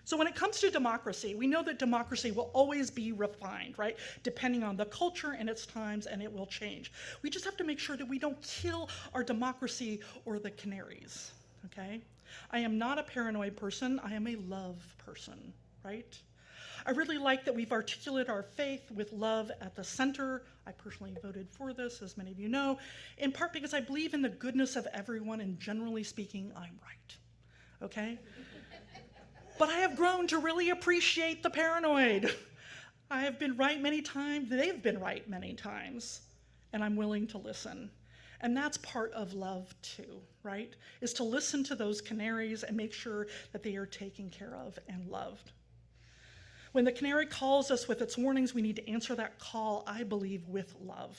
So when it comes to democracy, we know that democracy will always be refined, right? Depending on the culture and its times, and it will change. We just have to make sure that we don't kill our democracy or the canaries, okay? I am not a paranoid person, I am a love person, right? I really like that we've articulated our faith with love at the center. I personally voted for this, as many of you know, in part because I believe in the goodness of everyone, and generally speaking, I'm right, okay? But I have grown to really appreciate the paranoid. I have been right many times, they've been right many times, and I'm willing to listen. And that's part of love too, right? Is to listen to those canaries and make sure that they are taken care of and loved. When the canary calls us with its warnings, we need to answer that call, I believe, with love.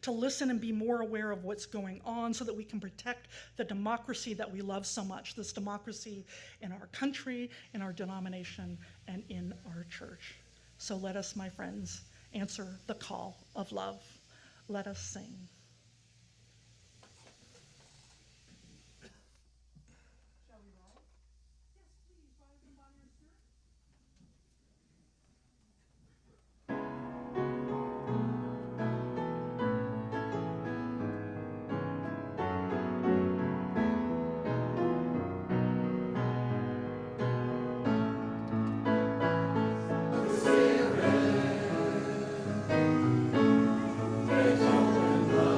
To listen and be more aware of what's going on so that we can protect the democracy that we love so much, this democracy in our country, in our denomination, and in our church. So let us, my friends, answer the call of love. Let us sing. Faithful in love.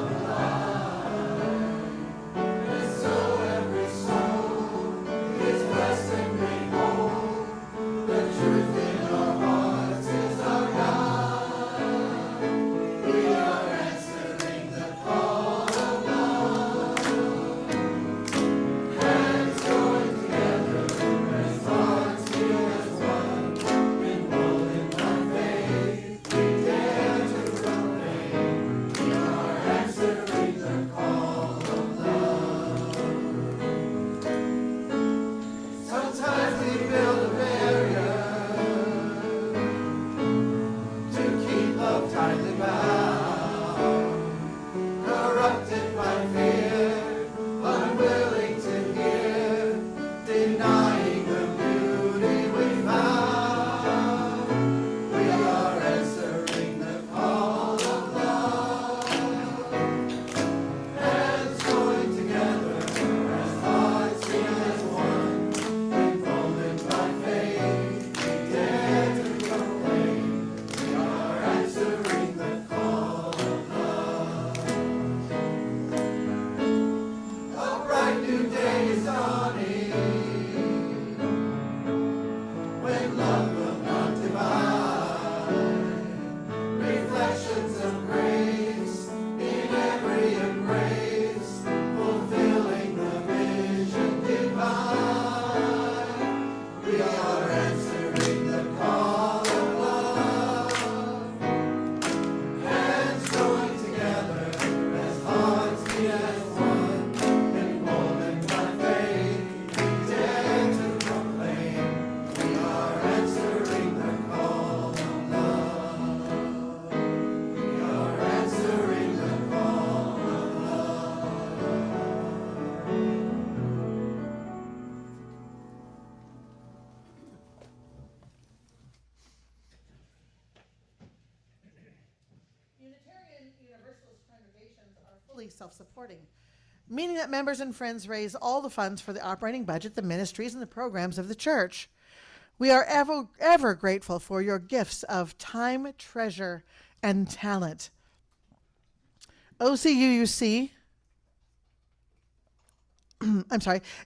self-supporting, meaning that members and friends raise all the funds for the operating budget, the ministries, and the programs of the church. We are ever grateful for your gifts of time, treasure, and talent. OCUUC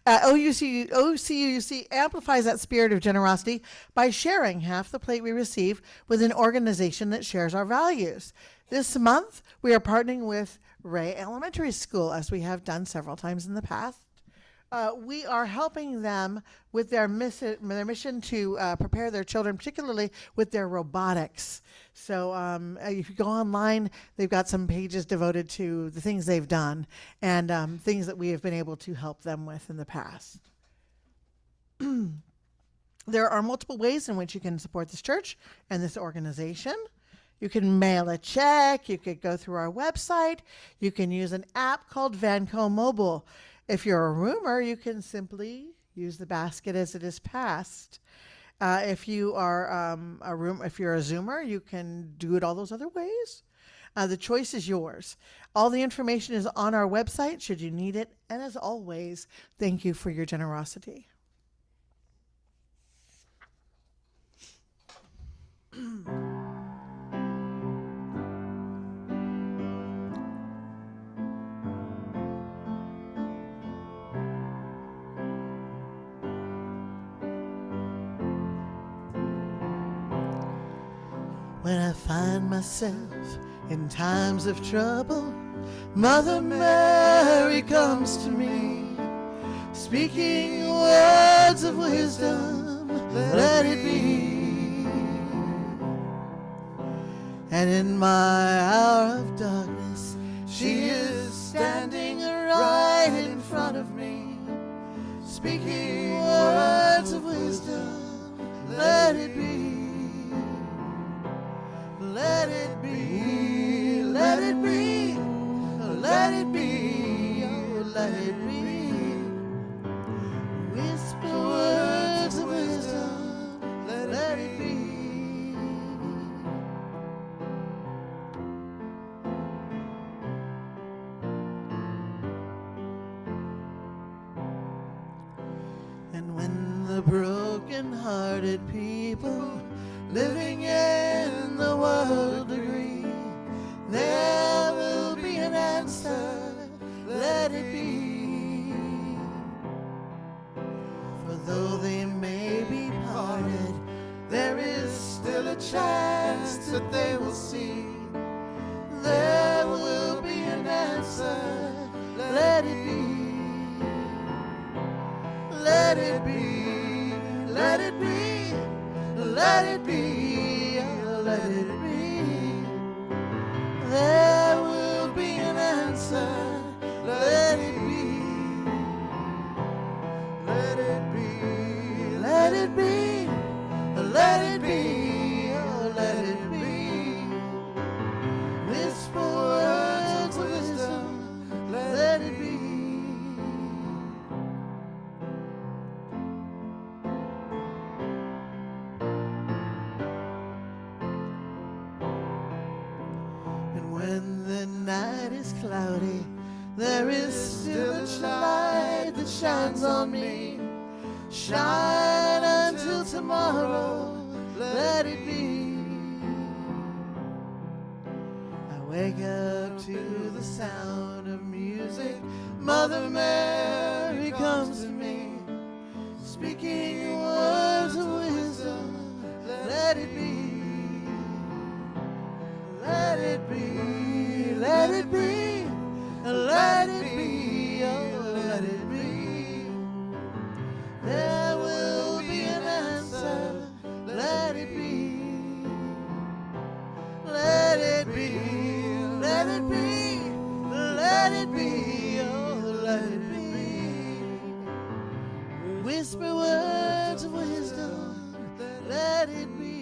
OCUUC amplifies that spirit of generosity by sharing half the plate we receive with an organization that shares our values. This month, we are partnering with Ray Elementary School, as we have done several times in the past. We are helping them with their mission to prepare their children, particularly with their robotics. So if you go online, they've got some pages devoted to the things they've done and things that we have been able to help them with in the past. There are multiple ways in which you can support this church and this organization. You can mail a check. You could go through our website. You can use an app called Vanco Mobile. If you're a roomer, you can simply use the basket as it is passed. If you are if you're a Zoomer, you can do it all those other ways. The choice is yours. All the information is on our website should you need it. And as always, thank you for your generosity. When I find myself in times of trouble, Mother Mary comes to me, speaking words of wisdom, let it be. And in my hour of darkness, she is standing right in front of me, speaking words of wisdom, let it be. Let it be, let it be, let it be, oh, let it be. Whisper words of wisdom, let it be. And when the broken-hearted people living in the world agree, there will be an answer, let it be. For though they may be parted, there is still a chance that they will see. There will be an answer, let it be. Let it be, let it be, let it be, oh, let it be. There will be an answer, let it be. Let it be, let it be, let it be, oh, let it be. Whisper words of wisdom, let it be. When the night is cloudy, there is still a light that shines on me. Shine until tomorrow, let it be. I wake up to the sound of music. Mother Mary comes to me, speaking words of wisdom, let it be. Let it be, let it be, let it be, oh, let it be. There will be an answer, let it be. Let it be, let it be, let it be, oh, let it be. Whisper words of wisdom, let it be.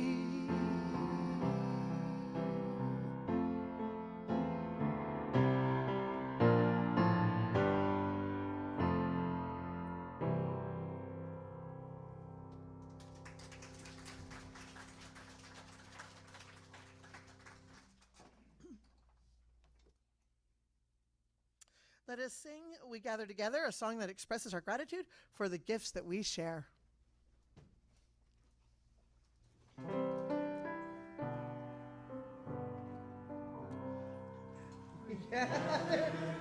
Let us sing We Gather Together, a song that expresses our gratitude for the gifts that we share.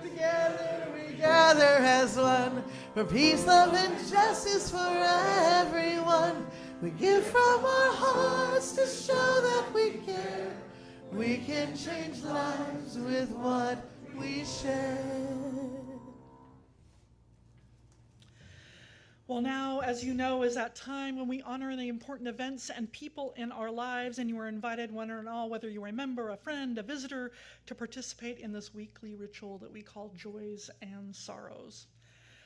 Together we gather as one, for peace, love, and justice for everyone. We give from our hearts to show that we care. We can change lives with what we share. Well, now, as you know, is that time when we honor the important events and people in our lives, and you are invited, one and all, whether you're a member, a friend, a visitor, to participate in this weekly ritual that we call Joys and Sorrows.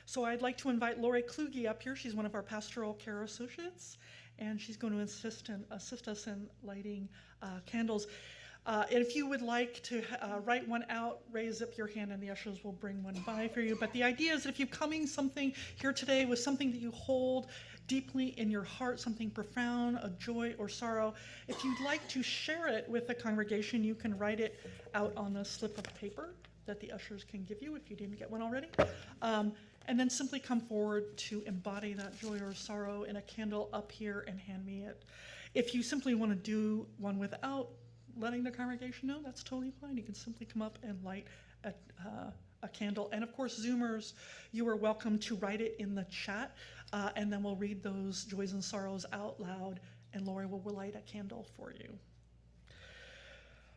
So I'd like to invite Lori Kluge up here. She's one of our pastoral care associates, and she's going to assist us in lighting candles. And if you would like to write one out, raise up your hand and the ushers will bring one by for you. But the idea is that if you're coming something here today with something that you hold deeply in your heart, something profound, a joy or sorrow, if you'd like to share it with the congregation, you can write it out on a slip of paper that the ushers can give you if you didn't get one already. And then simply come forward to embody that joy or sorrow in a candle up here and hand me it. If you simply want to do one without letting the congregation know, that's totally fine. You can simply come up and light a candle. And of course, Zoomers, you are welcome to write it in the chat, and then we'll read those joys and sorrows out loud, and Lori will light a candle for you.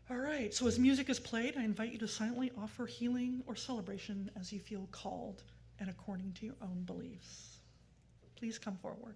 All right, so as music is played, I invite you to silently offer healing or celebration as you feel called and according to your own beliefs. Please come forward.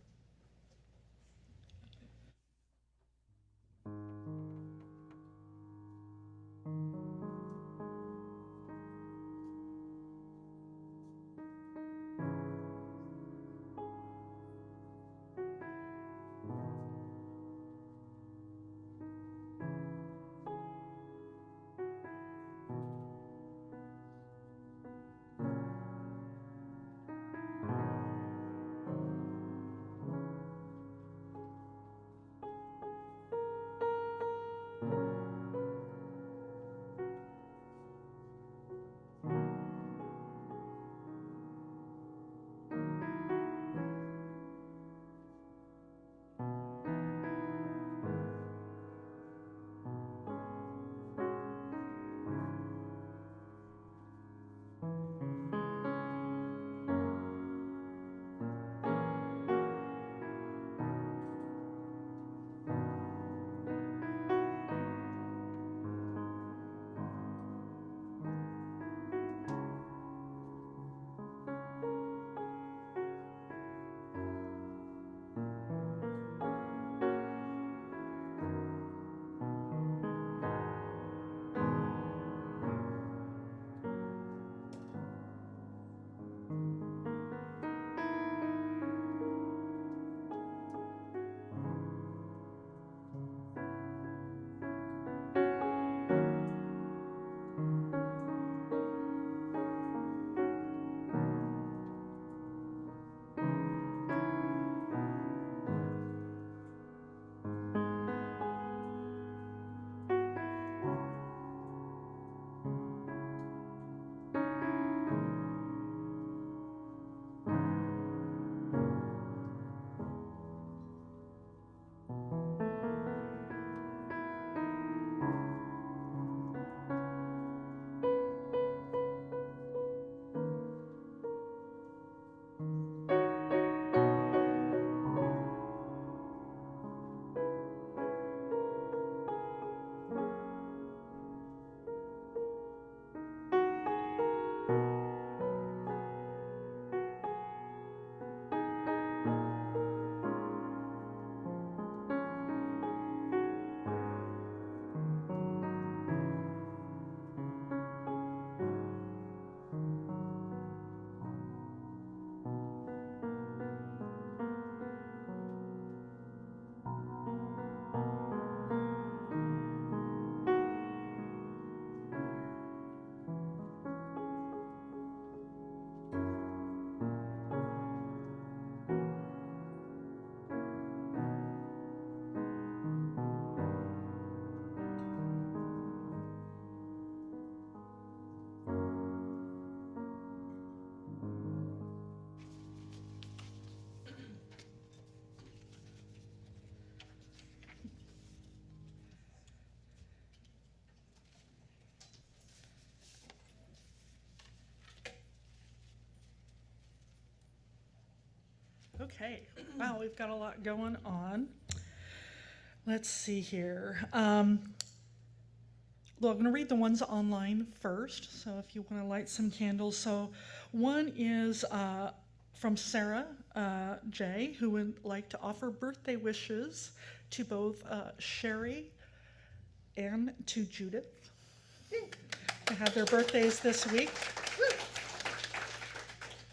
Okay. Wow, we've got a lot going on. Let's see here. Well, I'm going to read the ones online first. So if you want to light some candles. So one is from Sarah J., who would like to offer birthday wishes to both Sherry and to Judith. They have their birthdays this week.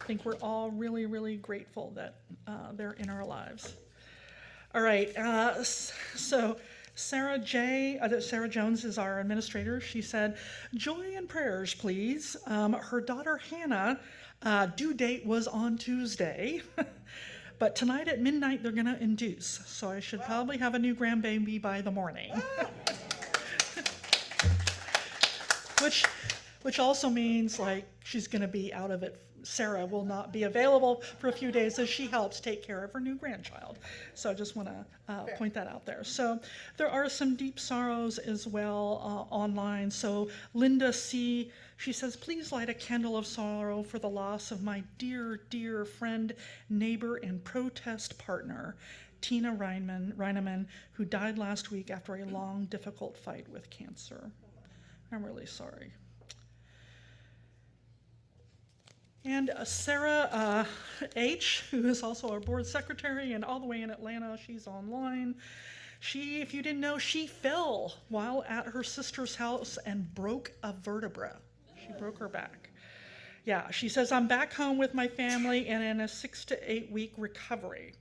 I think we're all really, really grateful that they're in our lives. All right, so Sarah Jones is our administrator. She said, "Joy and prayers, please. Her daughter Hannah, due date was on Tuesday, but tonight at midnight they're gonna induce. So I should probably have a new grandbaby by the morning." Which also means like she's gonna be out of it. Sarah will not be available for a few days as she helps take care of her new grandchild. So I just want to point that out there. So there are some deep sorrows as well online. So Linda C., she says, "Please light a candle of sorrow for the loss of my dear, dear friend, neighbor, and protest partner, Tina Reineman, who died last week after a long, difficult fight with cancer. I'm really sorry." And Sarah H., who is also our board secretary and all the way in Atlanta, she's online. She, if you didn't know, she fell while at her sister's house and broke a vertebra. She broke her back. Yeah, she says, "I'm back home with my family and in a 6 to 8 week recovery."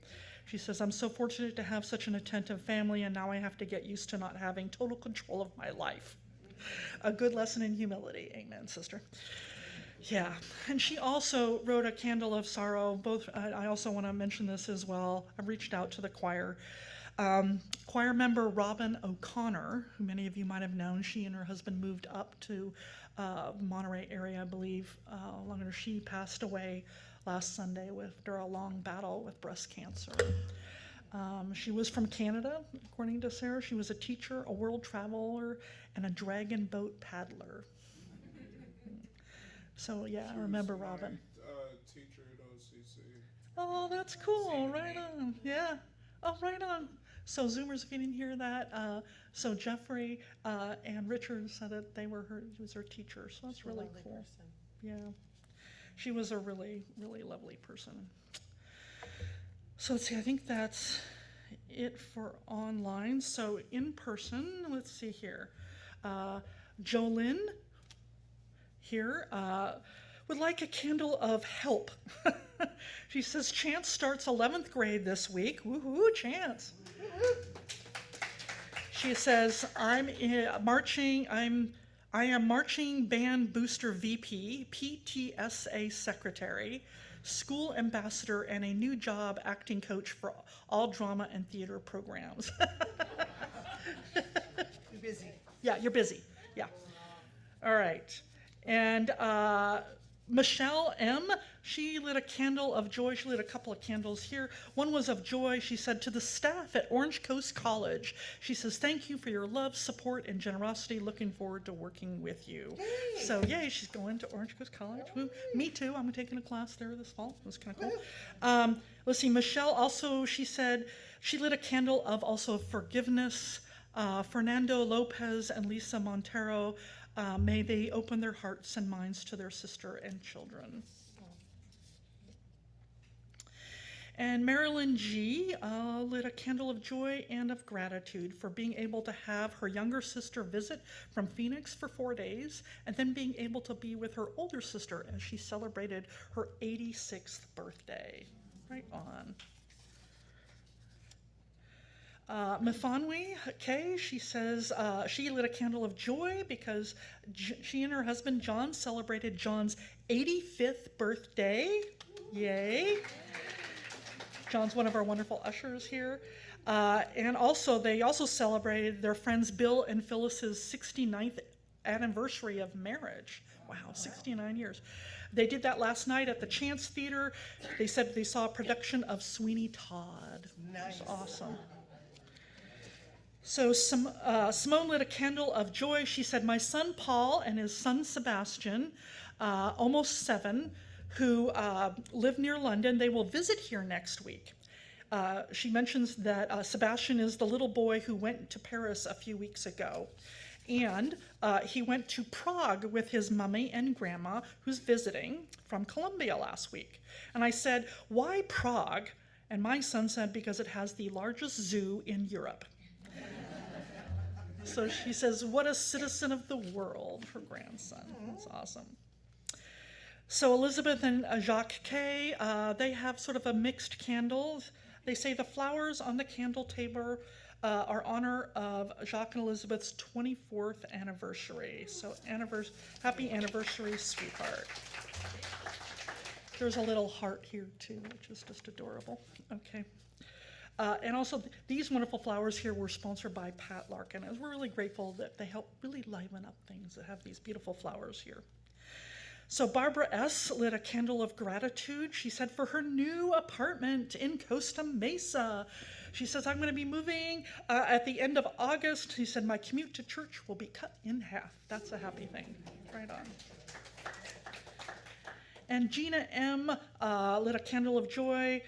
She says, "I'm so fortunate to have such an attentive family, and now I have to get used to not having total control of my life." A good lesson in humility. Amen, sister. Yeah, and she also wrote a candle of sorrow. I also want to mention this as well. I reached out to the choir. Choir member Robin O'Connor, who many of you might have known, she and her husband moved up to Monterey area, I believe, longer. She passed away last Sunday after a long battle with breast cancer. She was from Canada, according to Sarah. She was a teacher, a world traveler, and a dragon boat paddler. So yeah, I remember Robin. Teacher at OCC. Oh, that's cool. Right on. Yeah. Oh, right on. So Zoomers, if you didn't hear that, so Jeffrey and Richard said that she was her teacher. So that's really cool. Person. Yeah. She was a really, really lovely person. So let's see, I think that's it for online. So in person, let's see here. Jolynn here would like a candle of help. She says, "Chance starts 11th grade this week." Woohoo, Chance. She says, I am marching band booster VP, PTSA secretary, school ambassador, and a new job acting coach for all drama and theater programs. You're busy. Yeah, you're busy. Yeah. All right. And Michelle M., she lit a candle of joy. She lit a couple of candles here. One was of joy. She said, "To the staff at Orange Coast College," she says, "Thank you for your love, support, and generosity. Looking forward to working with you." Yay. So yay, she's going to Orange Coast College. Woo. Me too. I'm taking a class there this fall. It was kind of cool. Let's see, Michelle also, she said, she lit a candle of also forgiveness. Fernando Lopez and Lisa Montero, may they open their hearts and minds to their sister and children. And Marilyn G. Lit a candle of joy and of gratitude for being able to have her younger sister visit from Phoenix for 4 days, and then being able to be with her older sister as she celebrated her 86th birthday. Right on. Mifanwi Kay, she says she lit a candle of joy because she and her husband John celebrated John's 85th birthday. Yay. John's one of our wonderful ushers here. And also, they also celebrated their friends Bill and Phyllis's 69th anniversary of marriage. Wow, 69 years. They did that last night at the Chance Theater. They said they saw a production of Sweeney Todd. Nice. It was awesome. So Simone lit a candle of joy. She said, "My son Paul and his son Sebastian, almost 7, who live near London. They will visit here next week. She mentions that Sebastian is the little boy who went to Paris a few weeks ago. And he went to Prague with his mummy and grandma, who's visiting from Colombia last week. And I said, why Prague? And my son said, because it has the largest zoo in Europe. So she says, what a citizen of the world, her grandson. That's awesome. So Elizabeth and Jacques Kay, they have sort of a mixed candle. They say the flowers on the candle table are honor of Jacques and Elizabeth's 24th anniversary. So happy anniversary, sweetheart. There's a little heart here too, which is just adorable. Okay. And also these wonderful flowers here were sponsored by Pat Larkin. And we're really grateful that they help really liven up things that have these beautiful flowers here. So Barbara S. lit a candle of gratitude. She said for her new apartment in Costa Mesa. She says, I'm going to be moving at the end of August. She said, my commute to church will be cut in half. That's a happy thing. Right on. And Gina M. lit a candle of joy.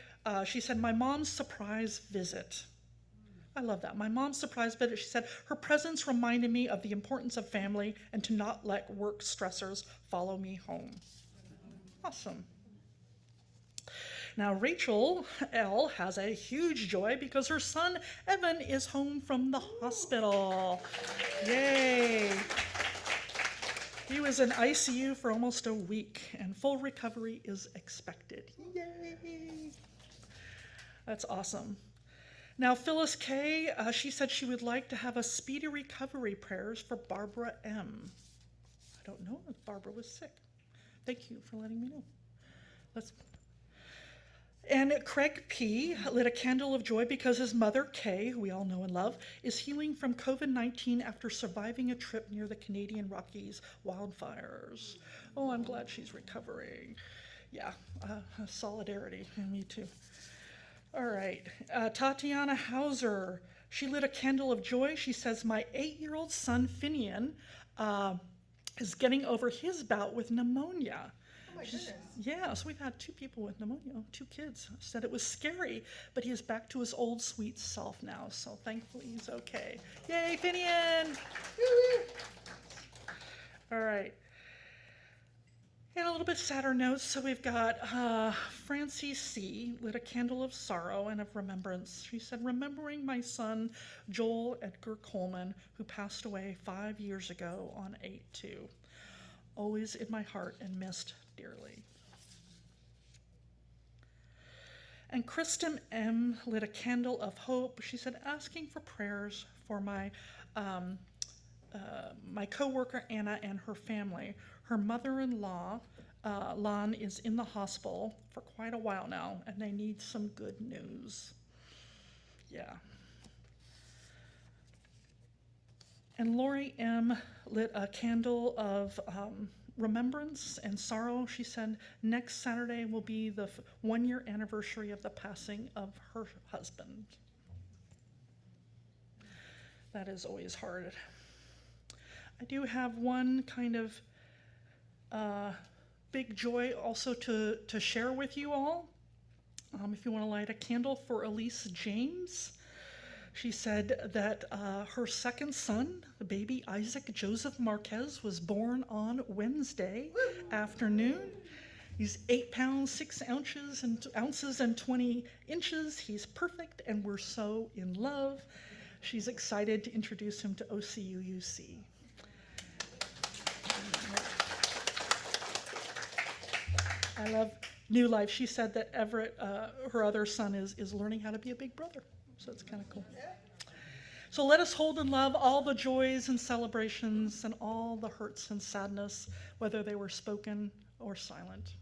She said, my mom's surprise visit. I love that. My mom's surprise visit. She said, her presence reminded me of the importance of family and to not let work stressors follow me home. Awesome. Now, Rachel L. has a huge joy because her son, Evan, is home from the hospital. Yay. He was in ICU for almost a week, and full recovery is expected. Yay. That's awesome. Now, Phyllis K., she said she would like to have a speedy recovery prayers for Barbara M. I don't know if Barbara was sick. Thank you for letting me know. And Craig P. lit a candle of joy because his mother, Kay, who we all know and love, is healing from COVID-19 after surviving a trip near the Canadian Rockies wildfires. Oh, I'm glad she's recovering. Yeah, solidarity, me too. All right, Tatiana Hauser, she lit a candle of joy. She says, my 8-year-old son, Finian, is getting over his bout with pneumonia. Oh my goodness. Yeah, so we've had 2 people with pneumonia, 2 kids. Said it was scary, but he is back to his old sweet self now, so thankfully he's okay. Yay, Finian! All right. And a little bit sadder notes. So we've got Francie C. lit a candle of sorrow and of remembrance. She said, remembering my son, Joel Edgar Coleman, who passed away 5 years ago on 8/2. Always in my heart and missed dearly. And Kristen M. lit a candle of hope. She said, asking for prayers for my my coworker Anna and her family. Her mother-in-law, Lon, is in the hospital for quite a while now, and they need some good news. Yeah. And Lori M. lit a candle of remembrance and sorrow. She said next Saturday will be the 1-year anniversary of the passing of her husband. That is always hard. I do have one kind of big joy also to share with you all. If you want to light a candle for Elise James. She said that her second son, the baby Isaac Joseph Marquez, was born on Wednesday afternoon. He's 8 pounds, 6 ounces and 20 inches. He's perfect, and we're so in love. She's excited to introduce him to OCUUC. I love New Life. She said that Everett, her other son, is learning how to be a big brother. So it's kind of cool. So let us hold and love all the joys and celebrations and all the hurts and sadness, whether they were spoken or silent.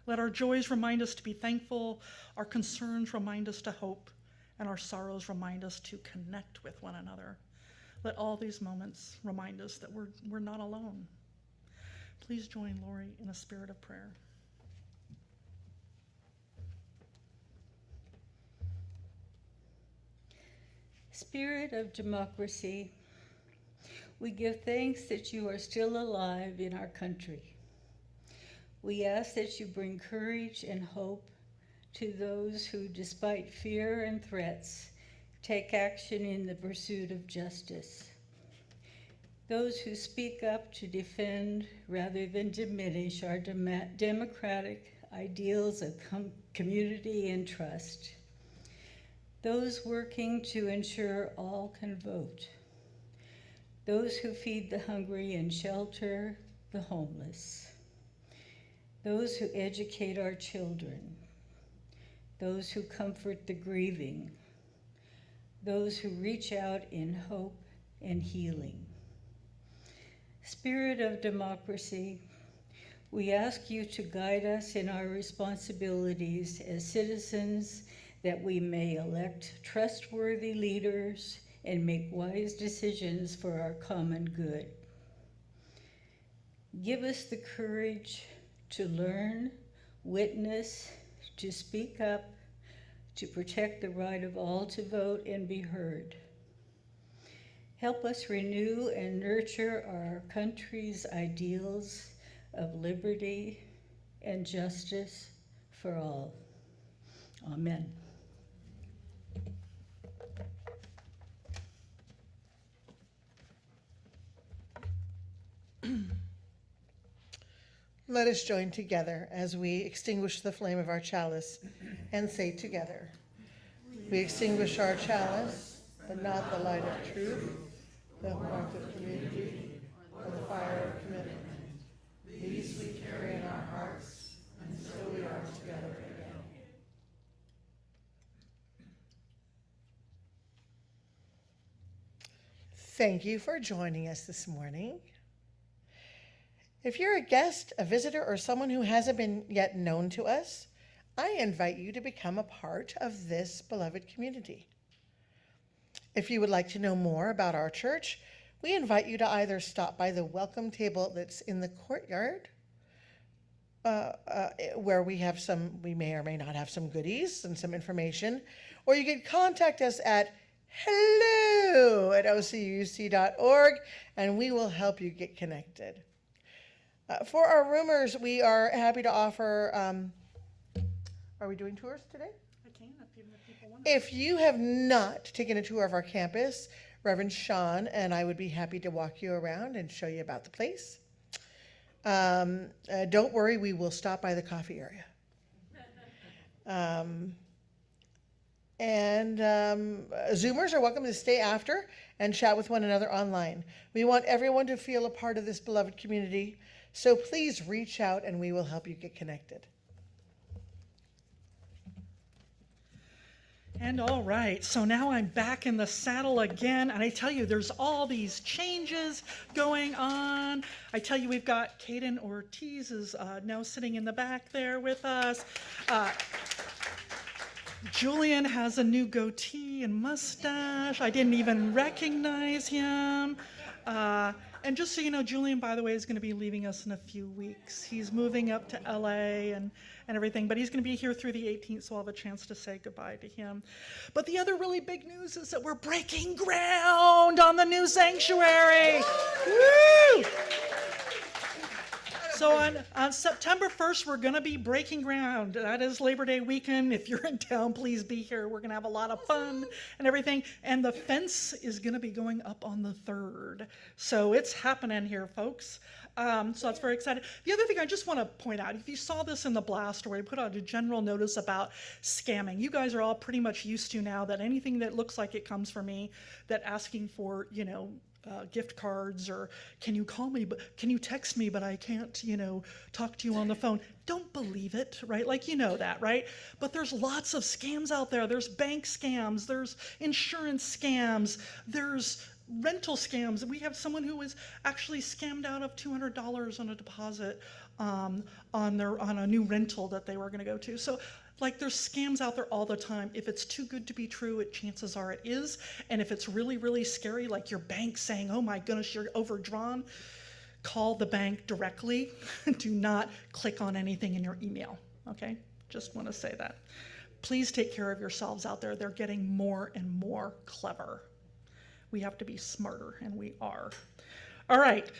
Let our joys remind us to be thankful, our concerns remind us to hope, and our sorrows remind us to connect with one another. Let all these moments remind us that we're not alone. Please join Lori in a spirit of prayer. Spirit of democracy, we give thanks that you are still alive in our country. We ask that you bring courage and hope to those who, despite fear and threats, take action in the pursuit of justice. Those who speak up to defend rather than diminish our democratic ideals of community and trust. Those working to ensure all can vote. Those who feed the hungry and shelter the homeless. Those who educate our children. Those who comfort the grieving. Those who reach out in hope and healing. Spirit of democracy, we ask you to guide us in our responsibilities as citizens, that we may elect trustworthy leaders and make wise decisions for our common good. Give us the courage to learn, witness, to speak up, to protect the right of all to vote and be heard. Help us renew and nurture our country's ideals of liberty and justice for all. Amen. Let us join together as we extinguish the flame of our chalice and say together, we extinguish our chalice, but not the light of truth, the warmth of community, or the fire of commitment. These we carry in our hearts, and so we are together again. Thank you for joining us this morning. If you're a guest, a visitor, or someone who hasn't been yet known to us, I invite you to become a part of this beloved community. If you would like to know more about our church, we invite you to either stop by the welcome table that's in the courtyard, where we may or may not have some goodies and some information, or you can contact us at hello@ocuc.org, and we will help you get connected. For our roomers, we are happy to offer, are we doing tours today? I can, if people want. If you have not taken a tour of our campus, Reverend Sean and I would be happy to walk you around and show you about the place. Don't worry, we will stop by the coffee area. Zoomers are welcome to stay after and chat with one another online. We want everyone to feel a part of this beloved community, so please reach out and we will help you get connected. And all right, so now I'm back in the saddle again, and I tell you, there's all these changes going on. I tell you, we've got Caden Ortiz is now sitting in the back there with us. Julian has a new goatee and mustache. I didn't even recognize him. And just so you know, Julian, by the way, is going to be leaving us in a few weeks. He's moving up to LA and everything, but he's going to be here through the 18th, so I'll have a chance to say goodbye to him. But the other really big news is that we're breaking ground on the new sanctuary. Woo! So on September 1st, we're going to be breaking ground. That is Labor Day weekend. If you're in town, please be here. We're going to have a lot of fun and everything. And the fence is going to be going up on the 3rd. So it's happening here, folks. So that's very exciting. The other thing I just want to point out, if you saw this in the blast where we put out a general notice about scamming, you guys are all pretty much used to now that anything that looks like it comes from me, that asking for, gift cards, or can you call me, but can you text me, but I can't, talk to you on the phone. Don't believe it, right? Like, that, right? But there's lots of scams out there. There's bank scams, there's insurance scams, there's rental scams. We have someone who was actually scammed out of $200 on a deposit on a new rental that they were going to go to. So there's scams out there all the time. If it's too good to be true, chances are it is. And if it's really, really scary, like your bank saying, oh my goodness, you're overdrawn, call the bank directly. Do not click on anything in your email, okay? Just want to say that. Please take care of yourselves out there. They're getting more and more clever. We have to be smarter, and we are. All right.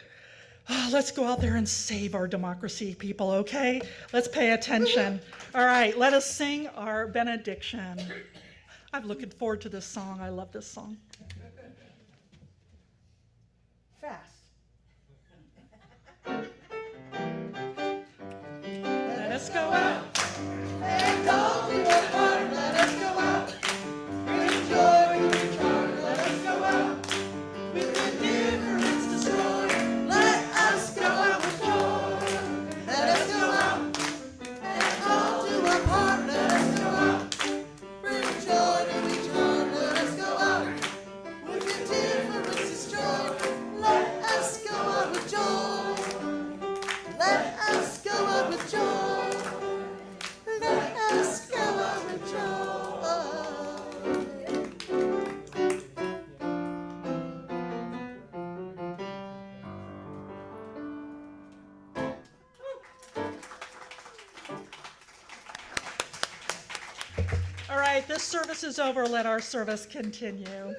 Let's go out there and save our democracy, people, okay? Let's pay attention. All right, let us sing our benediction. I'm looking forward to this song. I love this song. Fast. Let us go out. And all to our heart, let us go out. With joy, with joy, let us go out. With indifference destroyed, let us go out with joy. Let us go out. And all to our heart, let us go out. With joy, with joy, let us go out. With indifference destroyed, let us go out with joy. Let us go out with joy. Let us go out with joy. All right, this service is over. Let our service continue.